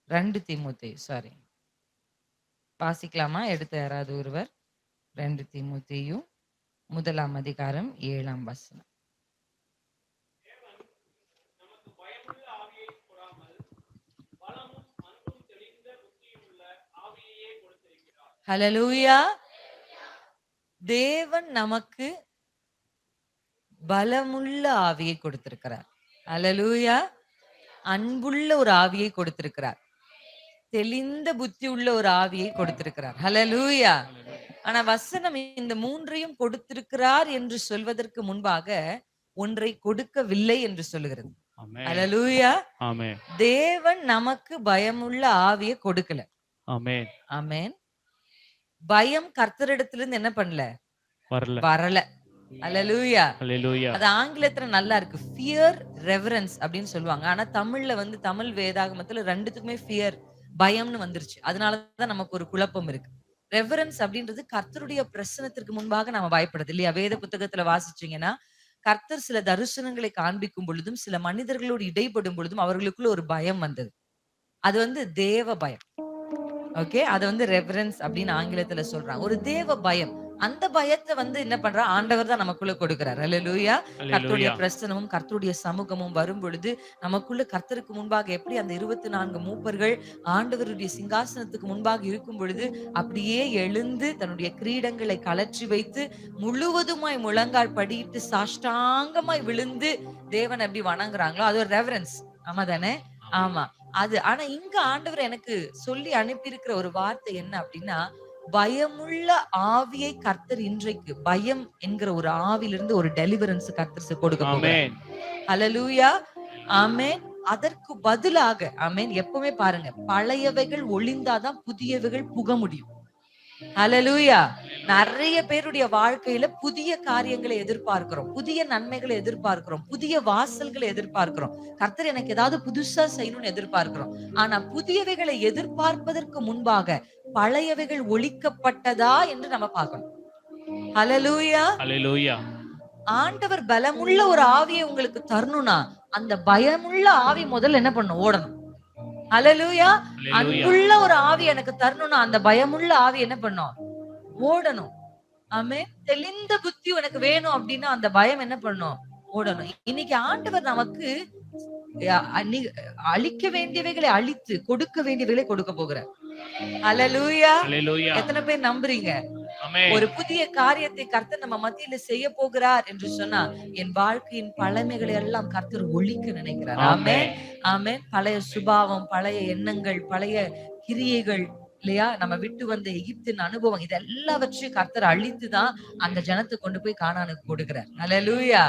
2 தீமோத்தேயு சாரி. வாசிக்கலாமா? எடுத்த யாராவது ஒருவர்? 2 தீமோத்தேயு 1ஆம் அதிகாரம் 7ஆம் வசனம். ஹல்லேலூயா! தேவன் நமக்கு பலமுள்ள ஆவியை கொடுத்திருக்கிறார். ஹல்லேலூயா! அன்புள்ள ஒரு ஆவியை கொடுத்திருக்கிறார். தெளிந்த புத்தி உள்ள ஒரு ஆவியை கொடுத்திருக்கிறார். ஹல்லேலூயா! ஆனா வசனம் இந்த 3ஐயும் கொடுத்திருக்கிறார் என்று சொல்வதற்கு முன்பாக ஒன்றை கொடுக்கவில்லை என்று சொல்லுகிறது. ஹல்லேலூயா! ஆமென். தேவன் நமக்கு பயமுள்ள ஆவியை கொடுக்கல. ஆமென். ஆமென். பயம் கர்த்தரிடத்திலிருந்து என்ன பண்ணல? வரல. ஹல்லேலூயா! ஹல்லேலூயா. அது ஆங்கிலத்துல நல்லா இருக்கு. ஃபியர், ரெவரன்ஸ் அப்படின்னு சொல்லுவாங்க. ஆனா தமிழ்ல வந்து தமிழ் வேதாகமத்துல 2த்துக்குமே ஃபியர், பயம்னு வந்துருச்சு. அதனால தான் நமக்கு ஒரு குழப்பம் இருக்கு. ரெவரன்ஸ் அப்படின்றது கர்த்தருடைய பிரசன்னத்திற்கு முன்பாக நாம பயப்படுது இல்லையா? வேத புத்தகத்துல வாசிச்சீங்கன்னா, கர்த்தர் சில தரிசனங்களை காண்பிக்கும் பொழுதும், சில மனிதர்களோடு இடைப்படும் பொழுதும் அவர்களுக்குள்ள ஒரு பயம் வந்தது. அது வந்து தேவ பயம். ஓகே. அத வந்து ரெவரன்ஸ் அப்படின்னு ஆங்கிலத்துல சொல்றாங்க. ஒரு தேவ பயம். அந்த பயத்த வந்து என்ன பண்றா? ஆண்டவர் தான் நமக்குள்ள கொடுக்கிறார். அல்லேலூயா! கர்த்தருடைய ஹல்லேலூயா. பிரசன்னமும், கர்த்தருடைய சமூகமும் வரும்பொழுது, நமக்குள்ள கர்த்தருக்கு முன்பாக எப்படி அந்த 24 மூப்பர்கள் ஆண்டவருடைய சிங்காசனத்துக்கு முன்பாக இருக்கும் பொழுது, அப்படியே எழுந்து தன்னுடைய கிரீடங்களை கழற்றி வைத்து, முழுவதுமாய் முழங்கால் படியிட்டு சாஷ்டாங்கமாய் விழுந்து தேவன எப்படி வணங்குறாங்களோ, அது ஒரு ரெவரன்ஸ். ஆமா தானே? ஆமா. அது ஆனா இங்க ஆண்டவர் எனக்கு சொல்லி அனுப்பியிருக்கிற ஒரு வார்த்தை என்ன அப்படின்னா, பயமுள்ள ஆவியை கர்த்தர் இன்றைக்கு பயம் என்கிற ஒரு ஆவியிலிருந்து ஒரு டெலிவரன்ஸ் கர்த்தர் கொடுக்க போகிறார். ஆமென். ஹல்லேலூயா! ஆமென். அதற்கு பதிலாக ஆமென். எப்பவுமே பாருங்க, பழையவைகள் ஒழிந்தாதான் புதியவைகள் புக முடியும். ஹல்லேலூயா! நெறைய பேருடைய வாழ்க்கையில புதிய காரியங்களை எதிர்பார்க்கிறோம். புதிய நன்மைகளை எதிர்பார்க்கிறோம். புதிய வாசல்களை எதிர்பார்க்கிறோம். கர்த்தர் எனக்கு ஏதாவது புதுசா செய்யணும்னு எதிர்பார்க்கிறோம். ஆனா புதியவைகளை எதிர்பார்ப்பதற்கு முன்பாக பழையவைகள் ஒழிக்கப்பட்டதா என்று நம்ம பார்க்கணும். ஹல்லேலூயா! ஹல்லேலூயா. ஆண்டவர் பலமுள்ள ஒரு ஆவியை உங்களுக்கு தரணும்னா, அந்த பயமுள்ள ஆவி முதல்ல என்ன பண்ணும்? ஓடணும். ஹல்லேலூயா! ஹல்லேலூயா. அன்புள்ள ஒரு ஆவி எனக்கு தரணும்னா, அந்த பயமுள்ள ஆவி என்ன பண்ணும்? ஓடணும். ஆமென். தெளிந்த புத்தி உனக்கு வேணும் அப்டின்னா, அந்த பயம் என்ன பண்ணும்? ஓடணும். இன்னைக்கு ஆண்டவர் நமக்கு அ அனி அழிக்க வேண்டியவைகளை அழித்து, கொடுக்க வேண்டியவைகளை கொடுக்க போகிறார். ஹல்லேலூயா! ஹல்லேலூயா. எத்தன பேர் நம்புறீங்க? ஆமென். ஒரு புதிய காரியத்தை கர்த்தர் நம்ம மத்தியில செய்ய போகிறார் என்று சொன்னா, என் வாழ்க்கையின் பழமைகளை எல்லாம் கர்த்தர் ஒழிக்க நினைக்கிறார். ஆமென். ஆமென். பழைய சுபாவம், பழைய எண்ணங்கள், பழைய கிரியைகள் இல்லையா? நம்ம விட்டு வந்த எகிப்தின் அனுபவம் இது எல்லாவற்றையும் கர்த்தர் அழித்து தான் அந்த ஜனத்த கொண்டு போய் கானானுக்கு கொடுக்கிறார். ஹல்லேலூயா!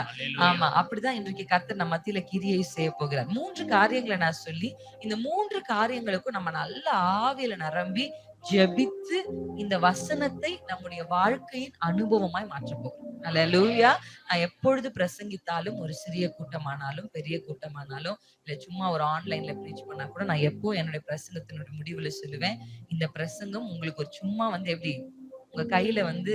ஆமா. அப்படிதான் இன்றைக்கு கர்த்தர் நம்ம மத்தியில கிரியை செய்ய போகிறார். 3 காரியங்கள நான் சொல்லி, இந்த 3 காரியங்களுக்கும் நம்ம நல்ல ஆவியில நிரம்பி ஜெபித்து இந்த வசனத்தை நம்முடைய வாழ்க்கையின் அனுபவமாய் மாற்றப் போகிறோம். ஹல்லேலூயா! நான் எப்பொழுது பிரசங்கித்தாலும் ஒரு சிறிய கூட்டமானாலும், பெரிய கூட்டமானாலும், இல்ல சும்மா ஒரு ஆன்லைன்ல பிரீச் பண்ணா கூட நான் எப்பவும் என்னுடைய பிரசங்கத்தினுடைய முடிவுல சொல்லுவேன். இந்த பிரசங்கம் உங்களுக்கு ஒரு சும்மா வந்து எப்படி உங்க கையில வந்து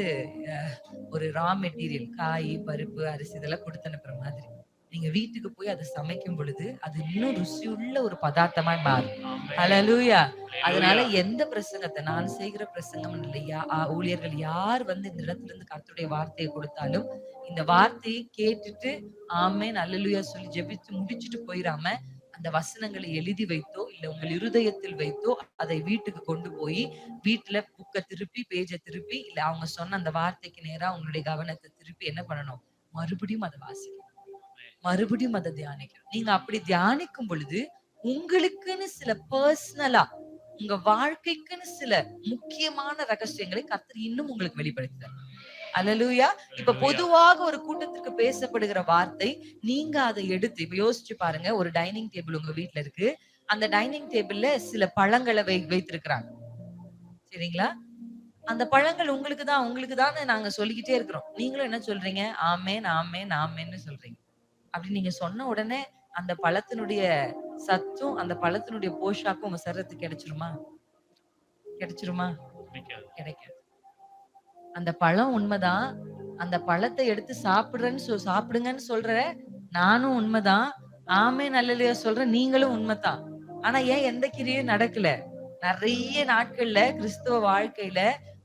ஒரு ரா மெட்டீரியல் காய், பருப்பு, அரிசி இதெல்லாம் குடுத்து அனுப்புற மாதிரி. நீங்க வீட்டுக்கு போய் அத சமைக்கும் பொழுது, அது இன்னும் ருசியுள்ள ஒரு பதார்த்தமாய் மாறும். ஹல்லேலூயா! அதனால எந்த பிரசங்கத்த நான் செய்கிற பிரசங்கம் இல்லையா, ஊழியர்கள் யார் வந்து இந்த இடத்துல இருந்து கர்த்தருடைய வார்த்தைய கொடுத்தாலும், இந்த வார்த்தையை கேட்டுட்டு ஆமென், அல்லேலூயா சொல்லி ஜெபிச்சு முடிச்சுட்டு போயிராம, அந்த வசனங்களை எழுதி வைத்தோ, இல்ல உங்கள் இருதயத்தில் வைத்தோ, அதை வீட்டுக்கு கொண்டு போய், வீட்ல புக்க திருப்பி, பேஜ திருப்பி, இல்ல அவங்க சொன்ன அந்த வார்த்தைக்கு நேரா உங்களுடைய கவனத்த திருப்பி என்ன பண்ணணும்? மறுபடியும் அத வாசிக்கணும். மறுபடியும் அத தியானிக்கணும். நீங்க அப்படி தியானிக்கும் பொழுது, உங்களுக்குன்னு சில பெர்சனலா, உங்க வாழ்க்கைக்குன்னு சில முக்கியமான ரகசியங்களை கர்த்தர் இன்னும் உங்களுக்கு வெளிப்படுத்துறார். அல்லேலூயா! இப்ப பொதுவாக ஒரு கூட்டத்திற்கு பேசப்படுகிற வார்த்தை, நீங்க அத எடுத்து இப்ப யோசிச்சு பாருங்க. ஒரு டைனிங் டேபிள் உங்க வீட்ல இருக்கு. அந்த டைனிங் டேபிள்ல சில பழங்கள வைத்திருக்கிறாங்க. சரிங்களா? அந்த பழங்கள் உங்களுக்கு தான்னு நாங்க சொல்லிக்கிட்டே இருக்கிறோம். நீங்களும் என்ன சொல்றீங்க? ஆமென், ஆமென், ஆமென்னு சொல்றீங்க. அப்படி நீங்க சொன்ன உடனே அந்த பழத்தினுடைய சத்தும், அந்த பழத்தினுடைய போஷாக்கும் உங்க சரீரத்துக்கு கிடைச்சிருமா? கிடைச்சிருமா? கிடைக்காது. அந்த பழம் உண்மைதான். அந்த பழத்த எடுத்து சாப்பிடுங்கன்னு சொல்ற நானும் உண்மைதான். ஆமென் அல்லேலூயா சொல்ற நீங்களும் உண்மைதான். ஆனா ஏன் எந்த கிரியும் நடக்கல? நிறைய நாட்கள்ல கிறிஸ்துவ வாழ்க்கையில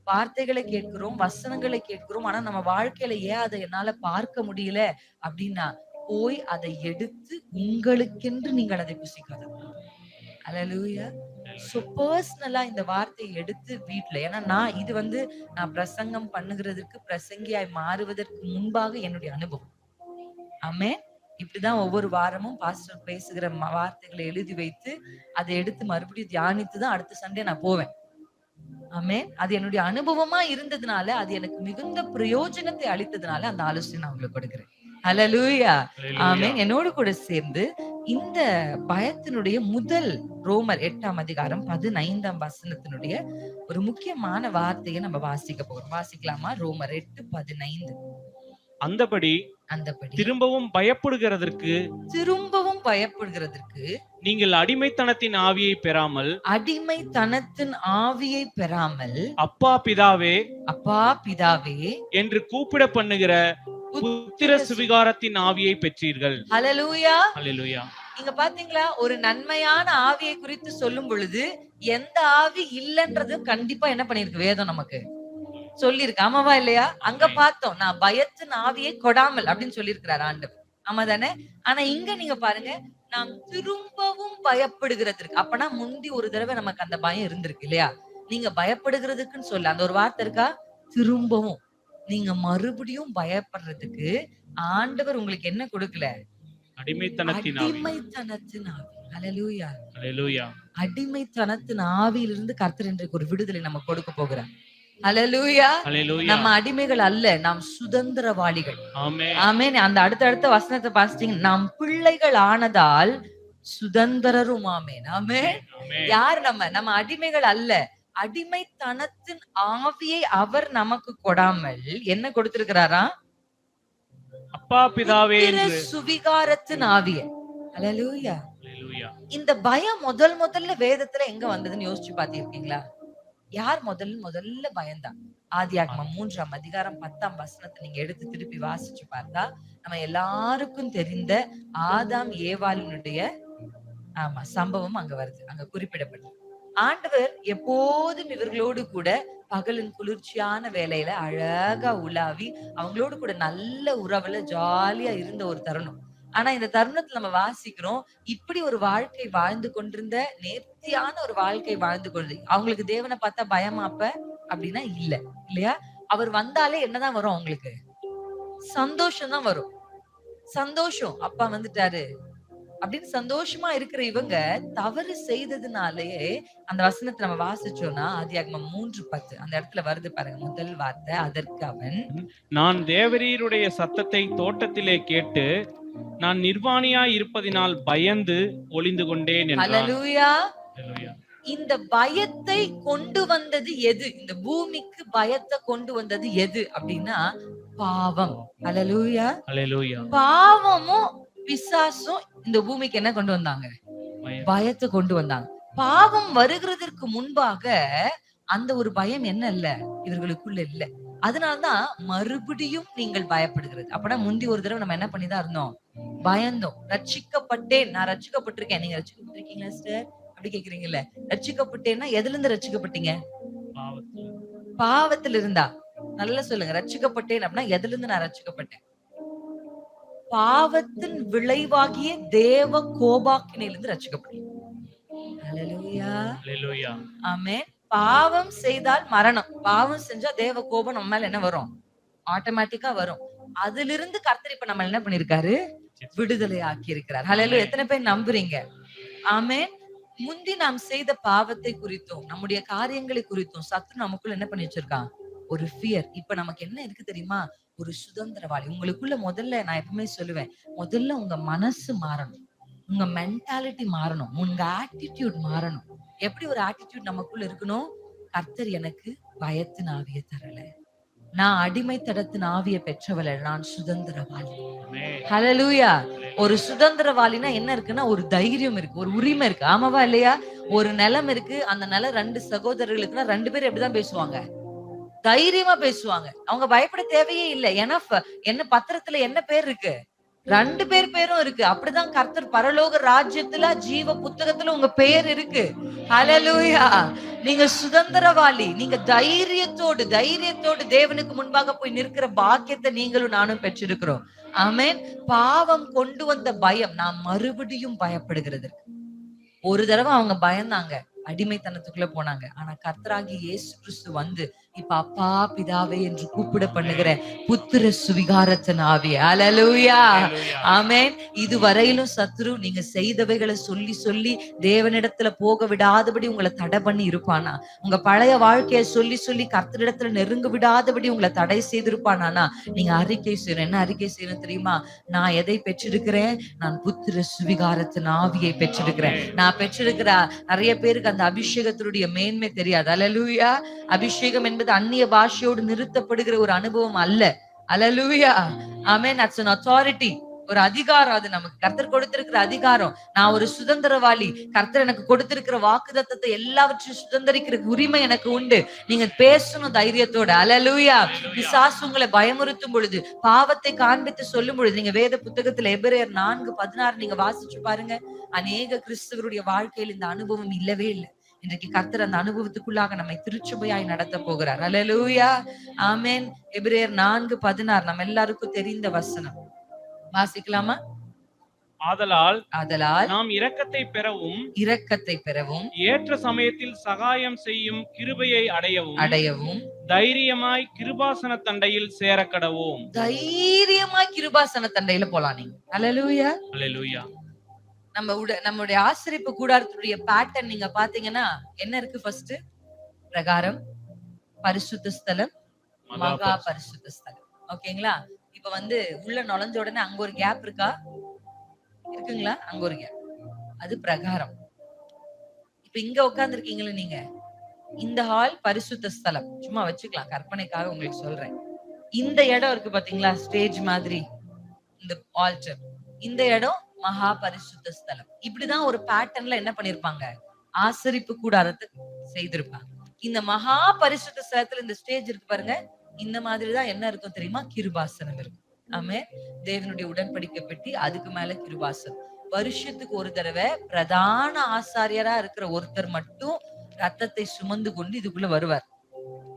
வார்த்தைகளை கேட்கிறோம், வசனங்களை கேட்கிறோம். ஆனா நம்ம வாழ்க்கையில ஏன் அதை என்னால பார்க்க முடியல அப்படின்னா, போய் அதை எடுத்து உங்களுக்கென்று நீங்கள் அதை புசிக்காத. அல்லேலூயா. சோ பர்சனலா இந்த வார்த்தையை எடுத்து வீட்ல, ஏன்னா நான் பிரசங்கம் பண்ணுகிறதற்கு, பிரசங்கியாய் மாறுவதற்கு முன்பாக என்னுடைய அனுபவம். ஆமென். இப்படிதான் ஒவ்வொரு வாரமும் பாஸ்டர் பேசுகிற வார்த்தைகளை எழுதி வைத்து அதை எடுத்து மறுபடியும் தியானித்து தான் அடுத்த சண்டே நான் போவேன். ஆமென். அது என்னுடைய அனுபவமா இருந்ததுனால, அது எனக்கு மிகுந்த பிரயோஜனத்தை அளித்ததுனால அந்த ஆலோசனை நான் உங்களுக்கு கொடுக்கிறேன். ஹல்லேலூயா. ஆமென். என்னோடு கூட சேர்ந்து இந்த பயத்தினுடைய முதல் ரோமர் 8ஆம் அதிகாரம் 15ஆம் வசனத்தினுடைய ஒரு முக்கியமான வார்த்தையை நம்ம வாசிக்க போறோம். வாசிக்கலாமா? ரோமர் 8:15. அந்தபடி திரும்பவும் பயப்படுகிறதற்கு நீங்கள் அடிமைத்தனத்தின் ஆவியை பெறாமல் அப்பா பிதாவே என்று கூப்பிட பண்ணுகிற புத்திர சுவிகாரத்தின் ஆவியை பெற்றீர்கள். ஹல்லேலூயா. ஹல்லேலூயா. நீங்க பாத்தீங்களா? ஒரு நன்மையான ஆவியை குறித்து சொல்லும் பொழுது எந்த ஆவி இல்லன்றது கண்டிப்பா என்ன பண்ணிருக்கு வேதம் நமக்கு சொல்லிருக்கு. ஆமாவா இல்லையா? அங்க பார்த்தோம், நான் பயத்தின் ஆவியை கொடாமல் அப்படின்னு சொல்லியிருக்கிறார் ஆண்டவர். ஆமா தானே? ஆனா இங்க நீங்க பாருங்க, நாம் திரும்பவும் பயப்படுகிறதற்கு. அப்பனா முந்தி ஒரு தடவை நமக்கு அந்த பயம் இருந்திருக்கு இல்லையா? நீங்க பயப்படுகிறதுக்குன்னு சொல்ல அந்த ஒரு வார்த்தை இருக்கா? திரும்பவும் நீங்க மறுபடியும் பயப்படுறதுக்கு ஆண்டவர் உங்களுக்கு என்ன கொடுக்கல? அடிமைத்தனத்தின் ஆவி. ஹல்லேலூயா. ஹல்லேலூயா. அடிமைத்தனத்தின் ஆவியிலிருந்து கர்த்தர் இன்றைக்கு ஒரு விடுதலை நம்ம கொடுக்க போகிறார். ஹல்லேலூயா. நம்ம அடிமைகள் அல்ல, நாம் சுதந்திரவாளிகள். ஆமென். அந்த அடுத்த வசனத்தை பாசிட்டீங்க. நாம் பிள்ளைகள் ஆனதால் சுதந்திரரும். ஆமென். ஆமென். யார் நம்ம அடிமைகள் அல்ல. அடிமைத்தனத்தின் ஆவியை அவர் நமக்கு கொடாமல் என்ன கொடுத்திருக்கிறாரா? அப்பா பிதாவே சுவிகாரத்தின் ஆவியை. ஹல்லேலூயா. இந்த பயம் முதல்ல வேதத்துல எங்க வந்ததுன்னு யோசிச்சு பாத்திருக்கீங்களா? யார் முதல்ல பயந்தான்? ஆதியாகமம் 3ஆம் அதிகாரம் 10ஆம் வசனத்தை நீங்க எடுத்து திருப்பி வாசிச்சு பார்த்தா நம்ம எல்லாருக்கும் தெரிந்த ஆதாம் ஏவாளினுடைய சம்பவம் அங்க வருது, அங்க குறிப்பிடப்படுது. ஆண்டவர் எப்போதும் இவர்களோடு கூட பகலின் குளிர்ச்சியான வேலையில அழகா உலாவி அவங்களோடு கூட நல்ல உறவுல ஜாலியா இருந்த ஒரு தருணம். ஆனா இந்த தருணத்துல நம்ம வாசிக்கிறோம், இப்படி ஒரு வாழ்க்கை வாழ்ந்து கொண்டிருந்த நேர்த்தியான ஒரு வாழ்க்கை வாழ்ந்து கொண்டு அவங்களுக்கு தேவனை பார்த்தா பயமா அப்ப அப்படின்னா இல்லையா? அவர் வந்தாலே என்னதான் வரும்? அவங்களுக்கு சந்தோஷம் தான் வரும். சந்தோஷம், அப்பா வந்துட்டாரு அப்படின்னு சந்தோஷமா இருக்கிற இவங்க தவறு செய்ததுனாலேயே அந்த வசனத்தை நம்ம வாசிச்சோம்னா ஆதியாகமம் 3:10 அந்த இடத்துல வருது பாருங்க முதல் வார்த்தை. அதற்கு அவன், நான் தேவரீருடைய சத்தத்தை தோட்டத்திலே கேட்டு நான் நிர்வாணியாய் இருப்பதினால் பயந்து ஒளிந்து கொண்டேன் என்றான். ஹல்லேலூயா. இந்த பயத்தை கொண்டு வந்தது எது? இந்த பூமிக்கு பயத்தை கொண்டு வந்தது எது அப்படின்னா பாவம். ஹல்லேலூயா. ஹல்லேலூயா. பாவமும் பிசாசும் இந்த பூமிக்கு என்ன கொண்டு வந்தாங்க? பயத்தை கொண்டு வந்தாங்க. பாவம் வருகிறதற்கு முன்பாக அந்த ஒரு பயம் என்ன இல்ல இவர்களுக்குள்ள இல்ல. அதனாலதான் மறுபடியும் நீங்கள் பயப்படுகிறது. அப்பனா முந்தி ஒரு தடவை நம்ம என்ன பண்ணிதான் இருந்தோம்? பயந்தோம். ரட்சிக்கப்பட்டேன், நான் ரட்சிக்கப்பட்டிருக்கேன். நீங்க ரட்சிக்கப்பட்டிருக்கீங்களா சிஸ்டர் அப்படி கேக்குறீங்கல்ல? ரட்சிக்கப்பட்டேன்னா எதுல இருந்து ரட்சிக்கப்பட்டீங்க? பாவத்துல இருந்தா நல்லா சொல்லுங்க. ரட்சிக்கப்பட்டேன் அப்படின்னா எதுல இருந்து நான் ரட்சிக்கப்பட்டேன்? பாவத்தின் விளைவாகிய தேவ கோபாக்கினிலிருந்து ரட்சிக்கப்பட்டேன். ஹல்லேலூயா. ஹல்லேலூயா. ஆமென். பாவம் செய்தால் மரணம். பாவம் செஞ்சா தேவ கோபம் நம்ம மேல என்ன வரும்? ஆட்டோமேட்டிக்கா வரும். அதிலிருந்து கர்த்தர் இப்ப நம்ம என்ன பண்ணிருக்காரு? விடுதலை ஆக்கி இருக்கிறார். ஹல்லேலூயா. எத்தனை பேர் நம்புறீங்க? ஆமென். முந்தி நாம் செய்த பாவத்தை குறித்தும் நம்முடைய காரியங்களை குறித்தும் சத்துரு நமக்குள்ள என்ன பண்ணி வச்சிருக்கான்? ஒரு ஃபியர். இப்ப நமக்கு என்ன இருக்கு தெரியுமா? ஒரு சுதந்திரவாளி. உங்களுக்குள்ள முதல்ல நான் எப்பவுமே சொல்லுவேன், முதல்ல உங்க மனசு மாறணும், உங்க மென்டாலிட்டி மாறணும், உங்க ஆட்டிடியூட் மாறணும். எப்படி ஒரு ஆட்டிடியூட் நமக்குள்ள இருக்கணும்? கர்த்தர் எனக்கு பயத்தின் ஆவியை தரல, நான் அடிமைத்தனத்தின் ஆவியை பெற்றவள, நான் சுதந்திரவாளி. ஹல்லேலூயா. ஒரு சுதந்திரவாளினா என்ன இருக்குன்னா ஒரு தைரியம் இருக்கு, ஒரு உரிமை இருக்கு. ஆமாவா இல்லையா? ஒரு நிலம் இருக்கு, அந்த நிலம் 2 சகோதரர்களுக்குன்னா 2 பேரும் எப்படிதான் பேசுவாங்க? தைரியமா பேசுவாங்க. அவங்க பயப்பட தேவையே இல்லை. ஏன்னா என்ன பத்திரத்துல என்ன பேர் இருக்கு? 2 பேர் பேரும் இருக்கு. அப்படிதான் கர்த்தர் பரலோக ராஜ்யத்துல ஜீவ புத்தகத்துல உங்க பெயர் இருக்கு. ஹalleluya. நீங்க சுதந்திரவாளி. நீங்க தைரியத்தோடு தேவனுக்கு முன்பாக போய் நிற்கிற பாக்கியத்தை நீங்களும் நானும் பெற்றிருக்கிறோம். ஆமென். பாவம் கொண்டு வந்த பயம் நாம் மறுபடியும் பயப்படுகிறது. ஒரு தடவை அவங்க பயந்தாங்க, அடிமைத்தனத்துக்குள்ள போனாங்க. ஆனா கர்த்தராகிய இயேசு கிறிஸ்து வந்து இப்ப அப்பா பிதாவே என்று கூப்பிட பண்ணுகிற புத்திர சுவிகாரத்தின் ஆவியே. ஹalleluya. ஆமென். இதுவரையிலும் சத்துரு நீங்க செய்தவைகளை சொல்லி சொல்லி தேவனிடத்துல போக விடாதபடி உங்களை தடை பண்ணி இருப்பானா? உங்க பழைய வாழ்க்கையை சொல்லி சொல்லி கர்த்தரிடத்துல நெருங்க விடாதபடி உங்களை தடை செய்திருப்பானா? நீங்க அறிக்கை செய்யணும். என்ன அறிக்கை செய்யணும் தெரியுமா? நான் எதை பெற்றிருக்கிறேன்? நான் புத்திர சுவிகாரத்தின் ஆவியை பெற்றிருக்கிறேன். நான் பெற்றிருக்கிற நிறைய பேருக்கு அந்த அபிஷேகத்தினுடைய மேன்மை தெரியாது. ஹalleluya. அபிஷேகம் என்பது அந்நிய பாஷையோடு நிறுத்தப்படுகிற ஒரு அனுபவம் அல்ல. ஹalleluya. ஆமென். that's an authority. ஒரு அதிகாரம். அது நமக்கு கர்த்தர் கொடுத்திருக்கிற அதிகாரம். நான் ஒரு சுதந்திரவாளி. கர்த்தர் எனக்கு கொடுத்திருக்கிற வாக்குத்தத்தத்தை எல்லாவற்றையும் சுதந்திரிக்கிற உரிமை எனக்கு உண்டு. நீங்க பேசணும் தைரியத்தோட. ஹalleluya. பிசாசு உங்களை பயமுறுத்தும் பொழுது, பாவத்தை காண்பித்து சொல்லும் பொழுது, நீங்க வேத புத்தகத்துல எபிரேயர் 4:16 நீங்க வாசிச்சு பாருங்க. அநேக கிறிஸ்தவருடைய வாழ்க்கையில் இந்த அனுபவம் இல்லவே இல்லை. இன்றைக்கு கர்த்தர் அந்த அனுபவத்துக்குள்ளாக நம்மை திருச்சபையாய் நடத்த போகிறார். ஹalleluya. ஆமென். எபிரேயர் 4:16 நம்ம எல்லாருக்கும் தெரிந்த வசனம். வாசிக்கலாமா? ஆதலால் நாம் இரக்கத்தை பெறவும் ஏற்ற சமயத்தில் சகாயம் செய்யும் கிருபையை அடையவும் தைரியமாய் கிருபாசன தண்டையில் சேரக்கடவோம். தைரியமாய் கிருபாசன தண்டையில போலாம் நீங்க. ஹalleluya. ஹalleluya. நம்முடைய ஆசரிப்பு கூடாரத்துடைய பேட்டர்ன் நீங்க பாத்தீங்கன்னா என்ன இருக்கு? ஃபர்ஸ்ட் பிரகாரம், பரிசுத்த ஸ்தலம், மகா பரிசுத்த ஸ்தலம். ஓகேங்களா? இப்ப வந்து உள்ள நுழைஞ்ச உடனே அங்க ஒரு கேப் இருக்கா? இருக்குங்களா? அங்க ஒரு கேப். அது பிரகாரம். இப்ப இங்க உட்கார்ந்து இருக்கீங்களா நீங்க? இந்த ஹால் பரிசுத்த ஸ்தலம். சும்மா வச்சுக்கலாம், கற்பனைக்காக உங்களுக்கு சொல்றேன். இந்த இடம் இருக்கு பாத்தீங்களா? ஸ்டேஜ் மாதிரி இந்த ஆல்டர். இந்த இடம் மகா பரிசுத்த ஸ்தலம். இப்படிதான் ஒரு பேட்டர்ன்ல என்ன பண்ணிருப்பாங்க? ஆசரிப்பு கூடாரத்தை செய்திருப்பாங்க. இந்த மகா பரிசுத்த ஸ்தலத்துல இந்த ஸ்டேஜ் இருக்கு பாருங்க. இந்த மாதிரிதான் என்ன இருக்கும் தெரியுமா? கிருபாசனம் இருக்கும். ஆமென். தேவனுடைய உடன்படிக்கை பெட்டி, அதுக்கு மேல கிருபாசனம். வருஷத்துக்கு ஒரு தடவை பிரதான ஆசாரியரா இருக்கிற ஒருத்தர் மட்டும் ரத்தத்தை சுமந்து கொண்டு இதுக்குள்ள வருவார்.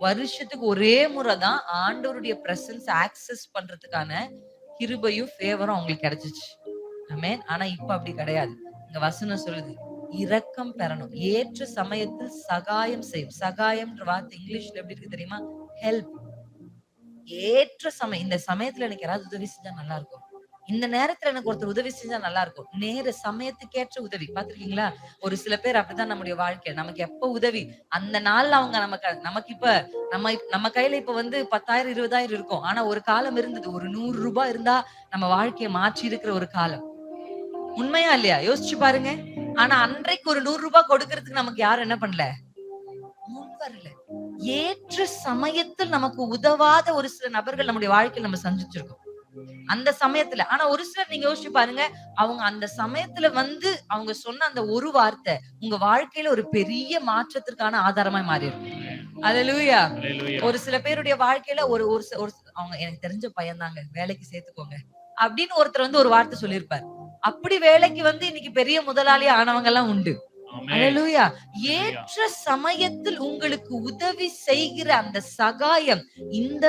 வருஷத்துக்கு ஒரே முறைதான் ஆண்டவருடைய பிரசன்ஸ் ஆக்சஸ் பண்றதுக்கான கிருபையும் ஃபேவரும் அவங்களுக்கு கிடைச்சிச்சு. ஆமென். ஆனா இப்ப அப்படி கிடையாது. இங்க வசனம் சொல்லுது, இரக்கம் பெறணும், ஏற்ற சமயத்தில் சகாயம் செய்யும். சகாயம்ன்ற வார்த்தை இங்கிலீஷ்ல எப்படி இருக்கு தெரியுமா? ஹெல்ப். ஏற்ற சமயம். இந்த சமயத்துல எனக்கு யாராவது உதவி செஞ்சா நல்லா இருக்கும். இந்த நேரத்துல எனக்கு ஒருத்தர் உதவி செஞ்சா நல்லா இருக்கும். நேர சமயத்துக்கேற்ற உதவி. பாத்திருக்கீங்களா? ஒரு சில பேர் அப்படிதான் நம்முடைய வாழ்க்கை. நமக்கு எப்ப உதவி அந்த நாள்ல அவங்க நமக்கு இப்ப நம்ம கையில இப்ப வந்து 10,000 20,000 இருக்கும். ஆனா ஒரு காலம் இருந்தது, ஒரு 100 ரூபாய் இருந்தா நம்ம வாழ்க்கையை மாற்றி இருக்கிற ஒரு காலம். உண்மையா இல்லையா? யோசிச்சு பாருங்க. ஆனா அன்றைக்கு ஒரு 100 ரூபாய் கொடுக்கறதுக்கு நமக்கு யாரும் என்ன பண்ணல? முன் வரல. ஏற்ற சமயத்தில் நமக்கு உதவாத ஒரு சில நபர்கள் நம்முடைய வாழ்க்கையில் நம்ம சந்திச்சிருக்கோம் அந்த சமயத்துல. ஆனா ஒரு சிலர் நீங்க யோசிச்சு பாருங்க, அவங்க அந்த சமயத்துல வந்து அவங்க சொன்ன அந்த ஒரு வார்த்தை உங்க வாழ்க்கையில ஒரு பெரிய மாற்றத்திற்கான ஆதாரமாய் மாறி இருக்கும். ஹalleluya. ஒரு சில பேருடைய வாழ்க்கையில ஒரு அவங்க எனக்கு தெரிஞ்ச பையன் தாங்க, வேலைக்கு சேர்த்துக்கோங்க அப்படின்னு ஒருத்தர் வந்து ஒரு வார்த்தை சொல்லியிருப்பார். அப்படி வேலைக்கு வந்து இன்னைக்கு பெரிய முதலாளியா ஆனவங்க எல்லாம் உண்டு. ஹalleluya. ஏற்ற சமயத்தில் உங்களுக்கு உதவி செய்கிற அந்த சகாயம் இந்த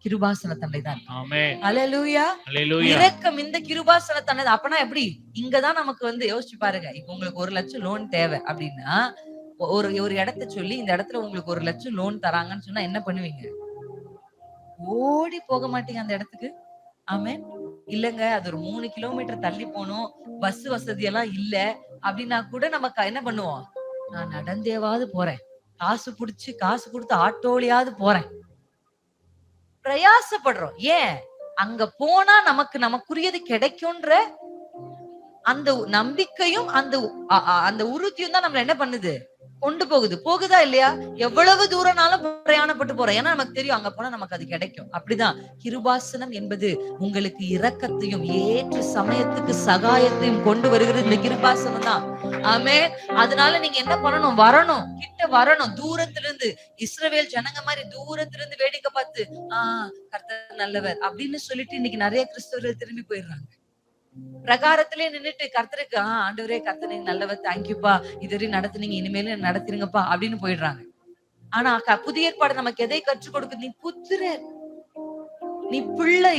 கிருபாசன தண்டை தான். ஹalleluya. இரக்கம் இந்த கிருபாசன தண்டை. அப்பனா எப்படி? இங்கதான் நமக்கு வந்து யோசிச்சு பாருங்க. இப்ப உங்களுக்கு 1 லட்சம் லோன் தேவை அப்படின்னா ஒரு இடத்தை சொல்லி இந்த இடத்துல உங்களுக்கு 1 லட்சம் லோன் தராங்கன்னு சொன்னா என்ன பண்ணுவீங்க? ஓடி போக மாட்டீங்க அந்த இடத்துக்கு. ஆமென். இல்லங்க அது ஒரு 3 கிலோமீட்டர் தள்ளி போகணும், பஸ் வசதி எல்லாம் இல்ல அப்படின்னா கூட நமக்கு என்ன பண்ணுவோம்? நான் நடந்தேவாது போறேன், காசு கொடுத்து ஆட்டோலியாவது போறேன், பிரயாசப்படுறோம். ஏன்? அங்க போனா நமக்குரியது கிடைக்கும்ன்ற அந்த நம்பிக்கையும் அந்த உறுதியும் தான் நம்மள என்ன பண்ணுது? கொண்டு போகுதா இல்லையா? எவ்வளவு தூரம்னாலும் பிரயாணப்பட்டு போறோம். ஏன்னா நமக்கு தெரியும் அங்க போனா நமக்கு அது கிடைக்கும். அப்படிதான் கிருபாசனம் என்பது உங்களுக்கு இரக்கத்தையும் ஏற்ற சமயத்துக்கு சகாயத்தையும் கொண்டு வருகிறது. இந்த கிருபாசனம் தான் ஆமென். அதனால நீங்க என்ன பண்ணணும்? வரணும், கிட்ட வரணும். தூரத்துல இருந்து இஸ்ரவேல் ஜனங்க மாதிரி தூரத்துல இருந்து வேடிக்கை பார்த்து கர்த்தர் நல்லவர் அப்படின்னு சொல்லிட்டு இன்னைக்கு நிறைய கிறிஸ்தவர்கள் திரும்பி போயிடுறாங்க. பிரகாரத்திலே நின்னுட்டு கர்த்தருக்கு ஆண்டவரே கர்த்தர் நீங்க நல்லவர், தேங்க்யூப்பா, இதுவரை நடத்துனீங்க, இனிமேலும் நடத்திருங்கப்பா அப்படின்னு போயிடுறாங்க. ஆனா புதிய ஏற்பாடு நமக்கு எதை கற்றுக் கொடுக்குது? நீ புத்திரர், நீ பிள்ளை.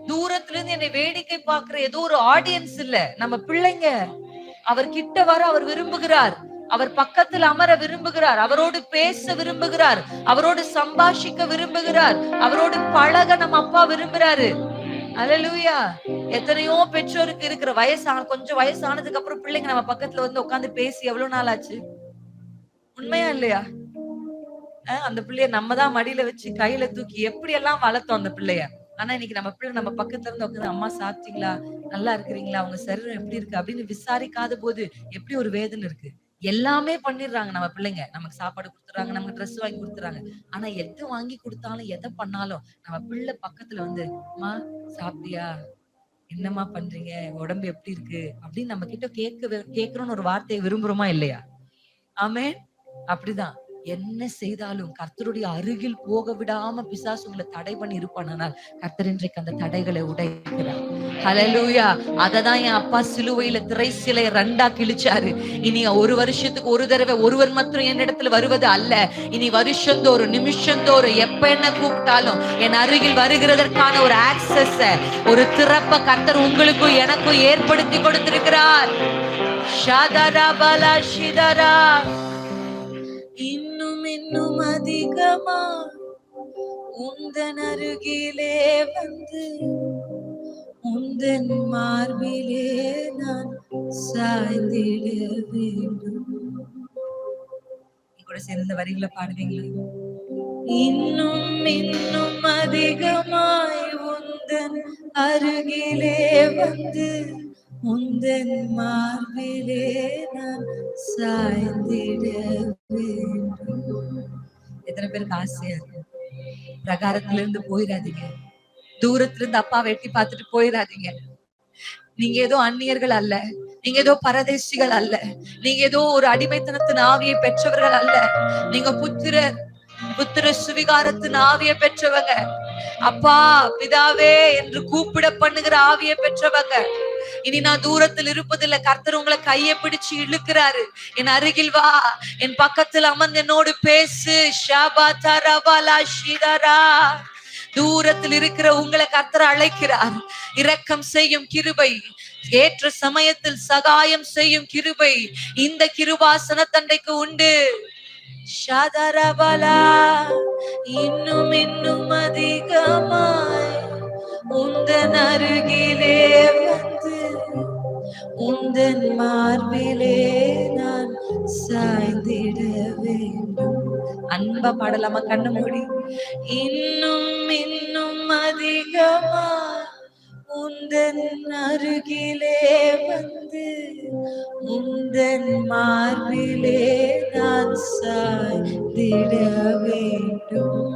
தூரத்துல இருந்து என்னை வேடிக்கை பார்க்கிற ஏதோ ஒரு ஆடியன்ஸ் இல்ல, நம்ம பிள்ளைங்க. அவர் கிட்ட வர அவர் விரும்புகிறார், அவர் பக்கத்தில் அமர விரும்புகிறார், அவரோடு பேச விரும்புகிறார், அவரோடு சம்பாஷிக்க விரும்புகிறார், அவரோடு பழக நம்ம அப்பா விரும்புறாரு. அல்லேலூயா. எத்தனையோ பெற்றோருக்கு இருக்கிற கொஞ்சம் வயசானதுக்கு அப்புறம் பிள்ளைங்க நம்ம பக்கத்துல வந்து உட்கார்ந்து பேசி எவ்வளவு நாள் ஆச்சு? உண்மையா இல்லையா? அந்த பிள்ளைய நம்ம தான் மடியில வச்சு கையில தூக்கி எப்படி எல்லாம் வளர்த்தோம் அந்த பிள்ளைய. ஆனா இன்னைக்கு நம்ம பிள்ளை நம்ம பக்கத்துல இருந்து உட்காந்து அம்மா சாப்பிட்டீங்களா, நல்லா இருக்கிறீங்களா, உங்க சரீரம் எப்படி இருக்கு அப்படின்னு விசாரிக்காத போது எப்படி ஒரு வேதனை இருக்கு. எல்லாமே பண்ணிடுறாங்க நம்ம பிள்ளைங்க. நமக்கு சாப்பாடு கொடுத்துறாங்க, நமக்கு ட்ரெஸ் வாங்கி கொடுத்துறாங்க. ஆனா எது வாங்கி கொடுத்தாலும் எதை பண்ணாலும் நம்ம பிள்ளை பக்கத்துல வந்து அம்மா சாப்பிட்டியா, என்னம்மா பண்றீங்க, உடம்பு எப்படி இருக்கு அப்படின்னு நம்ம கிட்ட கேட்கணும்னு ஒரு வார்த்தையை விரும்புறோமா இல்லையா? ஆமென். அப்படிதான் என்ன செய்தாலும் கர்த்தருடைய அருகில் போக விடாம பிசாசு உங்களை தடை பண்ணி இருப்பானால் கர்த்தர் இன்றைக்கு அந்த தடைகளை உடைக்கிறார். ஹல்லேலூயா. அததான் என் அப்பா சிலுவையில திரைச்சிலை 2ஆ கிழிச்சாரு. இனி ஒரு வருஷத்துக்கு ஒரு தடவை ஒருவர் மாத்திரம் என்னிடத்துல வருவது அல்ல, இனி வருஷந்தோறும் நிமிஷந்தோறும் எப்ப என்ன கூப்பிட்டாலும் என் அருகில் வருகிறதற்கான ஒரு ஆக்சஸ், ஒரு திறப்ப கர்த்தர் உங்களுக்கும் எனக்கும் ஏற்படுத்தி கொடுத்திருக்கிறார். ஷாதரா ஷிதரா. இன்னும் இன்னும் அதிகமா உந்தன் அருகிலே வந்து உந்தன் மார்பிலே நான் சாய்ந்திட வேண்டும். கூட சேர்ந்த வரிகளை பாடுவீங்களா? இன்னும் இன்னும் அதிகமாய் உந்தன் அருகிலே வந்து உந்தன் மார்பிலே நான் சாய்ந்திட வேண்டும். எத்தனை பேருக்கு ஆசையா இருக்கு? பிரகாரத்துல இருந்து போயிடாதீங்க, தூரத்துல இருந்து அப்பா வெட்டி பார்த்துட்டு போயிடாதீங்க. நீங்க ஏதோ அந்நியர்கள் அல்ல, நீங்க ஏதோ பரதேசிகள் அல்ல, நீங்க ஏதோ ஒரு அடிமைத்தனத்தின் ஆவியை பெற்றவர்கள் அல்ல. நீங்க புத்திர சுவிகாரத்தின் ஆவியை பெற்றவங்க. அப்பா பிதாவே என்று கூப்பிட பண்ணுகிற ஆவியை பெற்றவங்க. இனி நான் தூரத்தில் இருப்பதில்லை, கர்த்தர் உங்களை கையை பிடிச்சு இழுக்கிறாரு. என் அருகில் வா, என் பக்கத்தில் அமர்ந்து என்னோடு பேசு. தூரத்தில் இருக்கிற உங்களை கர்த்தர் அழைக்கிறார். இரக்கம் செய்யும் கிருபை, ஏற்ற சமயத்தில் சகாயம் செய்யும் கிருபை இந்த கிருபாசன தண்டைக்கு உண்டு. ஷாதரபலா. இன்னும் இன்னும் அதிகமாய் உந்தன் அருகிலே வந்து உந்தன் மார்பிலே நான் சாய்ந்திட வேண்டும். அன்பா பாடலாமா கண்ணு மூடி? இன்னும் இன்னும் அதிகமாய் உந்தன் அருகிலே வந்து உந்தன் மார்பிலே நான் சாய்ந்திட வேண்டும்.